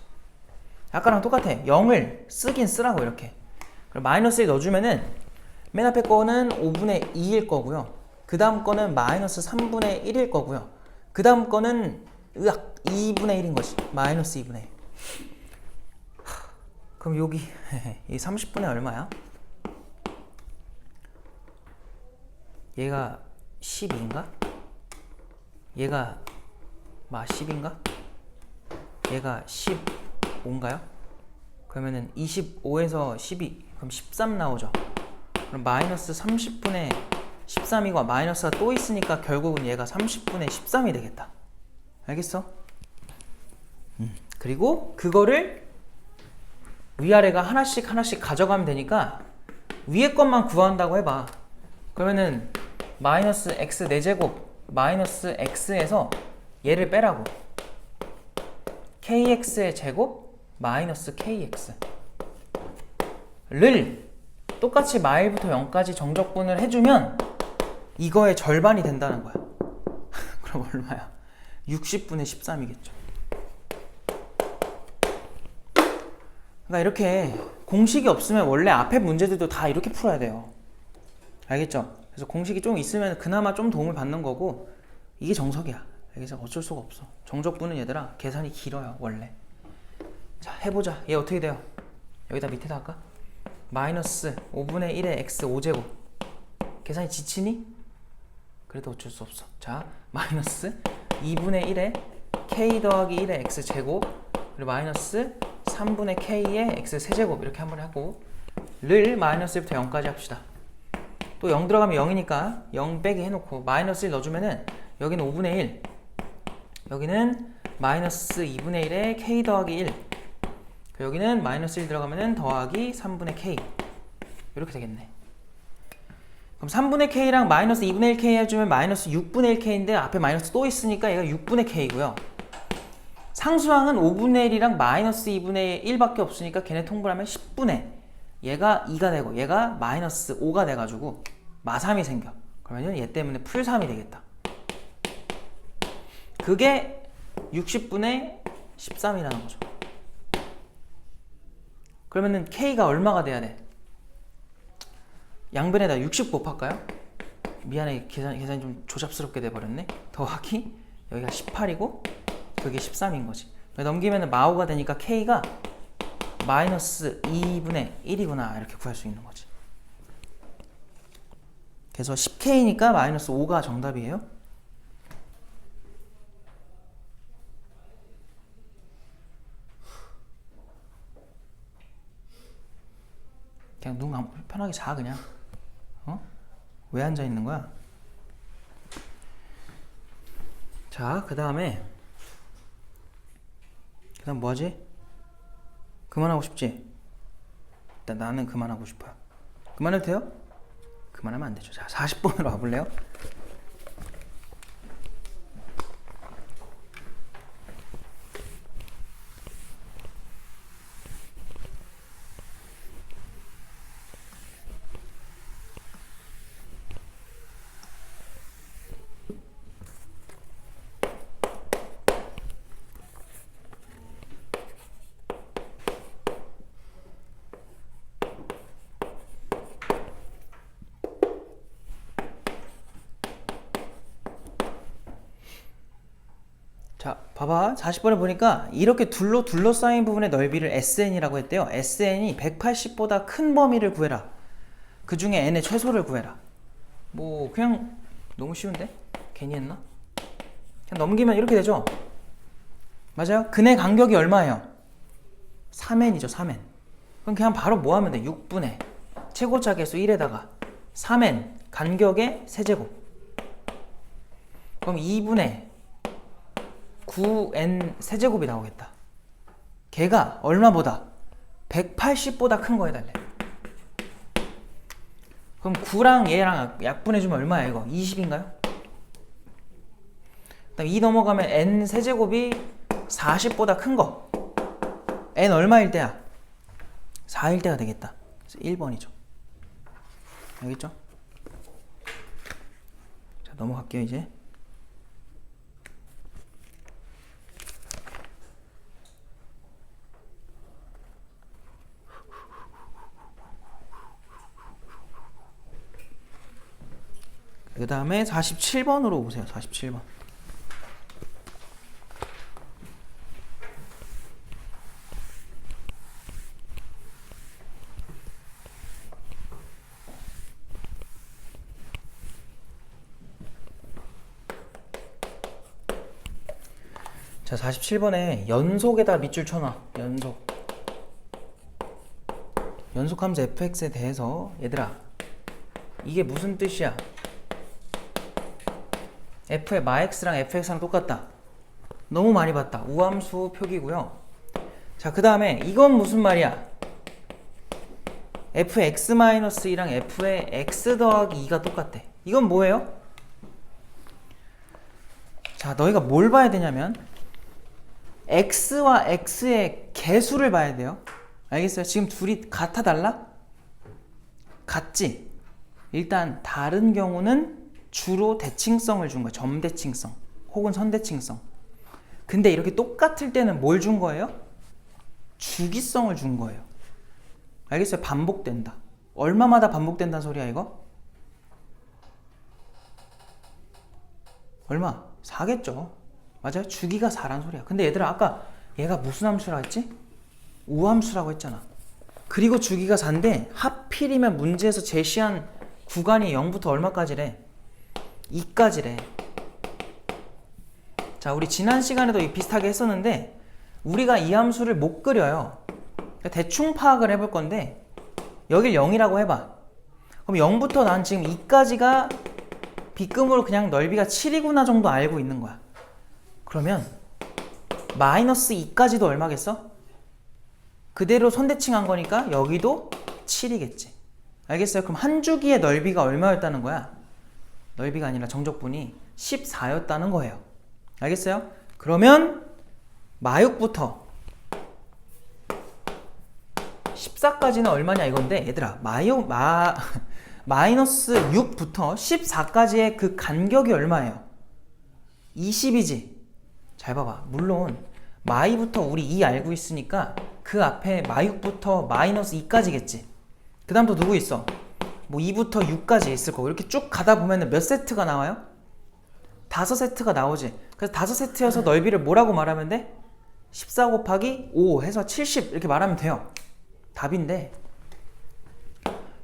아까랑 똑같아. 0을 쓰긴 쓰라고 이렇게. 그럼 마이너스 1 넣어주면은 맨 앞에 거는 5분의 2일 거고요. 그 다음 거는 마이너스 3분의 1일 거고요. 그 다음 거는 2분의 1인 거지. 마이너스 2분의 1. 그럼 여기 이 30분의 얼마야? 얘가 12인가? 얘가 10인가? 얘가 15인가요? 그러면은 25에서 12 그럼 13 나오죠. 그럼 마이너스 30분의 13이고 마이너스가 또 있으니까 결국은 얘가 30분의 13이 되겠다. 알겠어? 그리고 그거를 위아래가 하나씩 가져가면 되니까 위에 것만 구한다고 해봐. 그러면은 마이너스 x 4제곱 마이너스 x에서 얘를 빼라고. kx의 제곱 마이너스 kx 를 똑같이 마일부터 0까지 정적분을 해주면 이거의 절반이 된다는 거야. 그럼 얼마야? 60분의 13이겠죠. 그러니까 이렇게 공식이 없으면 원래 앞에 문제들도 다 이렇게 풀어야 돼요. 알겠죠? 그래서 공식이 좀 있으면 그나마 좀 도움을 받는 거고 이게 정석이야. 알겠죠? 어쩔 수가 없어. 정적분은 얘들아 계산이 길어요 원래. 자 해보자. 얘 어떻게 돼요? 여기다 밑에다 할까? 마이너스 5분의 1의 x 5제곱 계산이 지치니? 그래도 어쩔 수 없어. 자 마이너스 2분의 1의 k 더하기 1의 x 제곱 그리고 마이너스 3분의 k의 x 세제곱 이렇게 한번 하고 를 마이너스 1부터 0까지 합시다. 또 0 들어가면 0이니까 0 빼기 해놓고 마이너스 1 넣어주면은 여기는 5분의 1 여기는 마이너스 2분의 1의 k 더하기 1 여기는 마이너스 1 들어가면은 더하기 3분의 k 이렇게 되겠네. 그럼 3분의 k랑 마이너스 2분의 1k 해주면 마이너스 6분의 1k인데 앞에 마이너스 또 있으니까 얘가 6분의 k고요. 상수항은 5분의 1이랑 마이너스 2분의 1밖에 없으니까 걔네 통분하면 10분의 얘가 2가 되고 얘가 마이너스 5가 돼가지고 마3이 생겨. 그러면 얘 때문에 풀3이 되겠다. 그게 60분의 13이라는 거죠. 그러면은 k가 얼마가 돼야 돼? 양변에다 60 곱할까요? 미안해 계산이 좀 조잡스럽게 돼버렸네. 더하기 여기가 18이고 그게 13인 거지. 넘기면 마오가 되니까 k가 마이너스 2분의 1이구나 이렇게 구할 수 있는 거지. 그래서 10k니까 마이너스 5가 정답이에요. 그냥 눈 편하게 자 그냥. 왜 앉아 있는 거야? 자, 그 다음 뭐하지? 그만하고 싶지? 일단 나는 그만하고 싶어요. 그만해도 돼요? 그만하면 안 되죠. 자, 40번으로 와볼래요? 자, 봐봐. 40번에 보니까 이렇게 둘러싸인 부분의 넓이를 SN이라고 했대요. SN이 180보다 큰 범위를 구해라. 그 중에 N의 최소를 구해라. 뭐 그냥 너무 쉬운데? 괜히 했나? 그냥 넘기면 이렇게 되죠? 맞아요? 근의 간격이 얼마예요? 3n이죠. 3n. 그럼 그냥 바로 뭐 하면 돼? 6분의 최고차 계수 1에다가 3n 간격의 세제곱. 그럼 2분의 9n 세제곱이 나오겠다. 걔가 얼마보다? 180보다 큰 거 해달래. 그럼 9랑 얘랑 약분해주면 얼마야 이거? 20인가요? 그다음 2 넘어가면 n 세제곱이 40보다 큰 거. n 얼마일 때야? 4일 때가 되겠다. 그래서 1번이죠. 알겠죠? 자, 넘어갈게요 이제. 그 다음에 47번으로 오세요. 47번. 자, 47번에 연속에다 밑줄 쳐놔. 연속하면서 fx에 대해서 얘들아 이게 무슨 뜻이야? f의 마x랑 fx랑 똑같다. 너무 많이 봤다. 우함수 표기고요. 자, 그 다음에 이건 무슨 말이야? f의 x-2랑 f의 x 더하기 2가 똑같대. 이건 뭐예요? 자, 너희가 뭘 봐야 되냐면 x와 x의 개수를 봐야 돼요. 알겠어요? 지금 둘이 같아 달라? 같지? 일단 다른 경우는 주로 대칭성을 준 거야. 점대칭성 혹은 선대칭성. 근데 이렇게 똑같을 때는 뭘 준 거예요? 주기성을 준 거예요. 알겠어요? 반복된다. 얼마마다 반복된다는 소리야 이거? 얼마? 4겠죠. 맞아요? 주기가 4란 소리야. 근데 얘들아 아까 얘가 무슨 함수라고 했지? 우함수라고 했잖아. 그리고 주기가 4인데 하필이면 문제에서 제시한 구간이 0부터 얼마까지래? 2까지래. 자, 우리 지난 시간에도 비슷하게 했었는데 우리가 이 함수를 못 그려요. 대충 파악을 해볼 건데 여길 0이라고 해봐. 그럼 0부터 난 지금 2까지가 빗금으로 그냥 넓이가 7이구나 정도 알고 있는 거야. 그러면 마이너스 2까지도 얼마겠어? 그대로 선대칭한 거니까 여기도 7이겠지. 알겠어요? 그럼 한 주기의 넓이가 얼마였다는 거야? 넓이가 아니라 정적분이 14였다는 거예요. 알겠어요? 그러면 마육부터 14까지는 얼마냐 이건데 얘들아 마이너스 6부터 14까지의 그 간격이 얼마예요? 20이지? 잘 봐봐. 물론 마이부터 우리 2 알고 있으니까 그 앞에 마육부터 마이너스 2까지겠지. 그 다음 또 누구 있어? 뭐 2부터 6까지 있을 거고. 이렇게 쭉 가다 보면 몇 세트가 나와요? 5세트가 나오지. 그래서 5세트여서 넓이를 뭐라고 말하면 돼? 14 곱하기 5 해서 70 이렇게 말하면 돼요. 답인데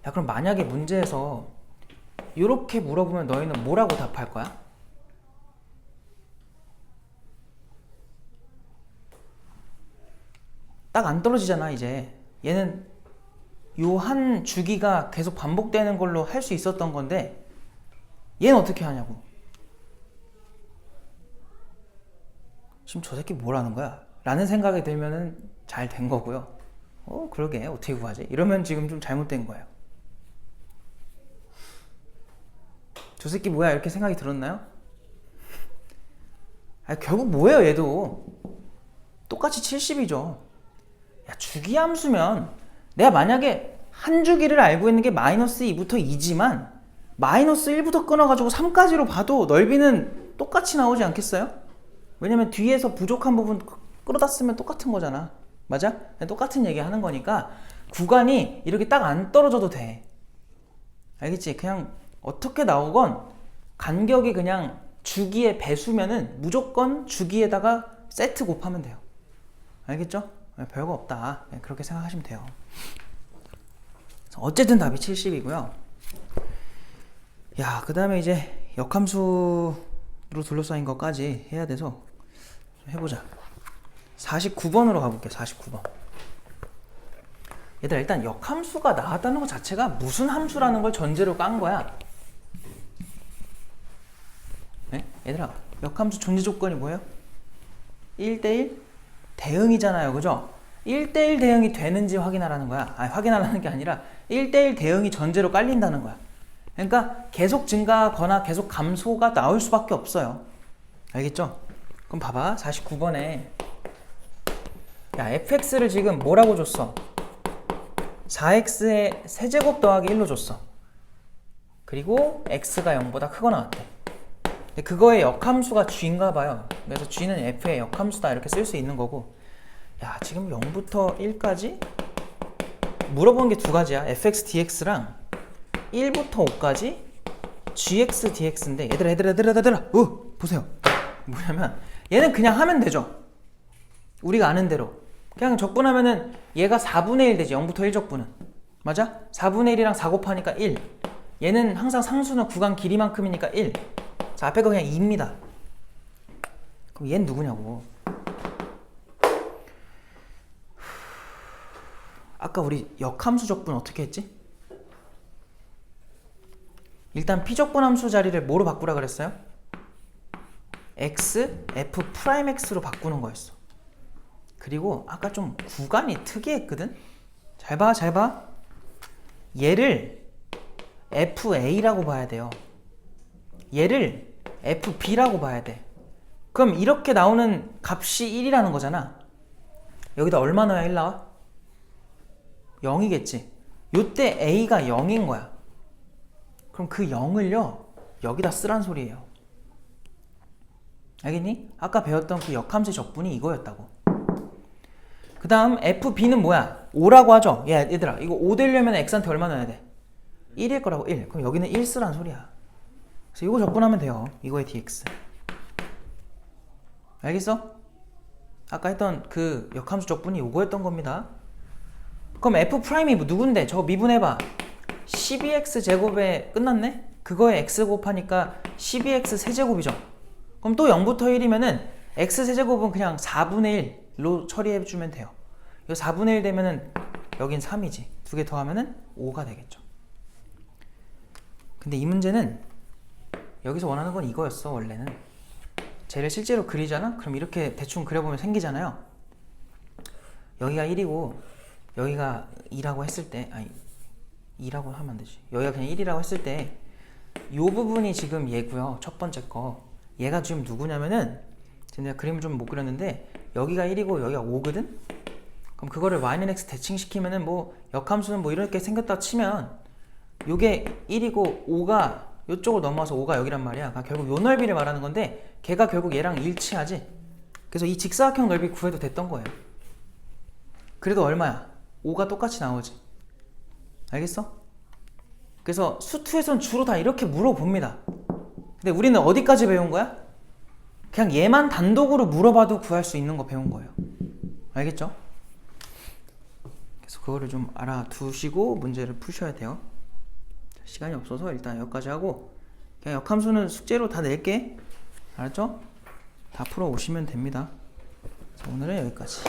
야 그럼 만약에 문제에서 이렇게 물어보면 너희는 뭐라고 답할 거야? 딱 안 떨어지잖아 이제. 얘는 요 한 주기가 계속 반복되는 걸로 할 수 있었던 건데 얘는 어떻게 하냐고. 지금 저 새끼 뭘 하는 거야? 라는 생각이 들면은 잘 된 거고요. 그러게 어떻게 구하지? 이러면 지금 좀 잘못된 거예요. 저 새끼 뭐야? 이렇게 생각이 들었나요? 결국 뭐예요 얘도? 똑같이 70이죠. 야 주기 함수면 내가 만약에 한 주기를 알고 있는 게 마이너스 2부터 2지만 마이너스 1부터 끊어가지고 3까지로 봐도 넓이는 똑같이 나오지 않겠어요? 왜냐면 뒤에서 부족한 부분 끌어다 쓰면 똑같은 거잖아. 맞아? 똑같은 얘기 하는 거니까 구간이 이렇게 딱 안 떨어져도 돼. 알겠지? 그냥 어떻게 나오건 간격이 그냥 주기의 배수면은 무조건 주기에다가 세트 곱하면 돼요. 알겠죠? 별거 없다. 그렇게 생각하시면 돼요. 어쨌든 답이 70이고요. 야, 그 다음에 이제 역함수로 둘러싸인 것까지 해야 돼서 좀 해보자. 49번으로 가볼게요. 49번. 얘들아 일단 역함수가 나왔다는 것 자체가 무슨 함수라는 걸 전제로 깐 거야. 네? 얘들아 역함수 존재 조건이 뭐예요? 1대1 대응이잖아요. 그죠? 1대1 대응이 되는지 확인하라는 거야. 아니 확인하라는 게 아니라 1대1 대응이 전제로 깔린다는 거야. 그러니까 계속 증가하거나 계속 감소가 나올 수밖에 없어요. 알겠죠? 그럼 봐봐 49번에 야 fx를 지금 뭐라고 줬어? 4x의 세제곱 더하기 1로 줬어. 그리고 x가 0보다 크거나 같대. 그거의 역함수가 g인가 봐요. 그래서 g는 f의 역함수다 이렇게 쓸 수 있는 거고. 야 지금 0부터 1까지 물어본 게 두 가지야. fx dx랑 1부터 5까지 gx dx인데 얘들아 보세요. 뭐냐면 얘는 그냥 하면 되죠. 우리가 아는 대로 그냥 적분하면은 얘가 4분의 1 되지. 0부터 1 적분은 맞아? 4분의 1이랑 4 곱하니까 1. 얘는 항상 상수는 구간 길이만큼이니까 1. 자 앞에 거 그냥 2입니다. 그럼 얘는 누구냐고. 아까 우리 역함수 적분 어떻게 했지? 일단 피적분 함수 자리를 뭐로 바꾸라 그랬어요? x, f 프라임 x로 바꾸는 거였어. 그리고 아까 좀 구간이 특이했거든? 잘 봐. 얘를 fa라고 봐야 돼요. 얘를 fb라고 봐야 돼. 그럼 이렇게 나오는 값이 1이라는 거잖아. 여기다 얼마 넣어야 1 나와? 0이겠지. 요때 a가 0인 거야. 그럼 그 0을요 여기다 쓰란 소리예요. 알겠니? 아까 배웠던 그 역함수의 적분이 이거였다고. 그 다음 fb는 뭐야? 5라고 하죠. 얘들아 이거 5 되려면 x한테 얼마 넣어야 돼? 1일 거라고. 1. 그럼 여기는 1 쓰란 소리야. 그래서 이거 적분하면 돼요. 이거의 dx. 알겠어? 아까 했던 그 역함수 적분이 이거였던 겁니다. 그럼 f'이 누군데? 저거 미분해봐. 12x 제곱에 끝났네? 그거에 x 곱하니까 12x 세제곱이죠. 그럼 또 0부터 1이면은 x 세제곱은 그냥 4분의 1로 처리해주면 돼요. 이거 4분의 1 되면은 여긴 3이지. 두 개 더하면은 5가 되겠죠. 근데 이 문제는 여기서 원하는 건 이거였어. 원래는 쟤를 실제로 그리잖아? 그럼 이렇게 대충 그려보면 생기잖아요. 여기가 1이고 여기가 2라고 했을 때, 아니 2라고 하면 안 되지. 여기가 그냥 1이라고 했을 때 이 부분이 지금 얘고요. 첫 번째 거. 얘가 지금 누구냐면은 지금 내가 그림을 좀 못 그렸는데 여기가 1이고 여기가 5거든? 그럼 그거를 y는 x 대칭시키면은 뭐 역함수는 뭐 이렇게 생겼다 치면 요게 1이고 5가 요쪽으로 넘어와서 5가 여기란 말이야. 그러니까 결국 요 넓이를 말하는 건데 걔가 결국 얘랑 일치하지. 그래서 이 직사각형 넓이 구해도 됐던 거예요. 그래도 얼마야? 5가 똑같이 나오지. 알겠어? 그래서 수투에선 주로 다 이렇게 물어봅니다. 근데 우리는 어디까지 배운 거야? 그냥 얘만 단독으로 물어봐도 구할 수 있는 거 배운 거예요. 알겠죠? 그래서 그거를 좀 알아두시고 문제를 푸셔야 돼요. 시간이 없어서 일단 여기까지 하고 그냥 역함수는 숙제로 다 낼게. 알았죠? 다 풀어 오시면 됩니다. 자, 오늘은 여기까지.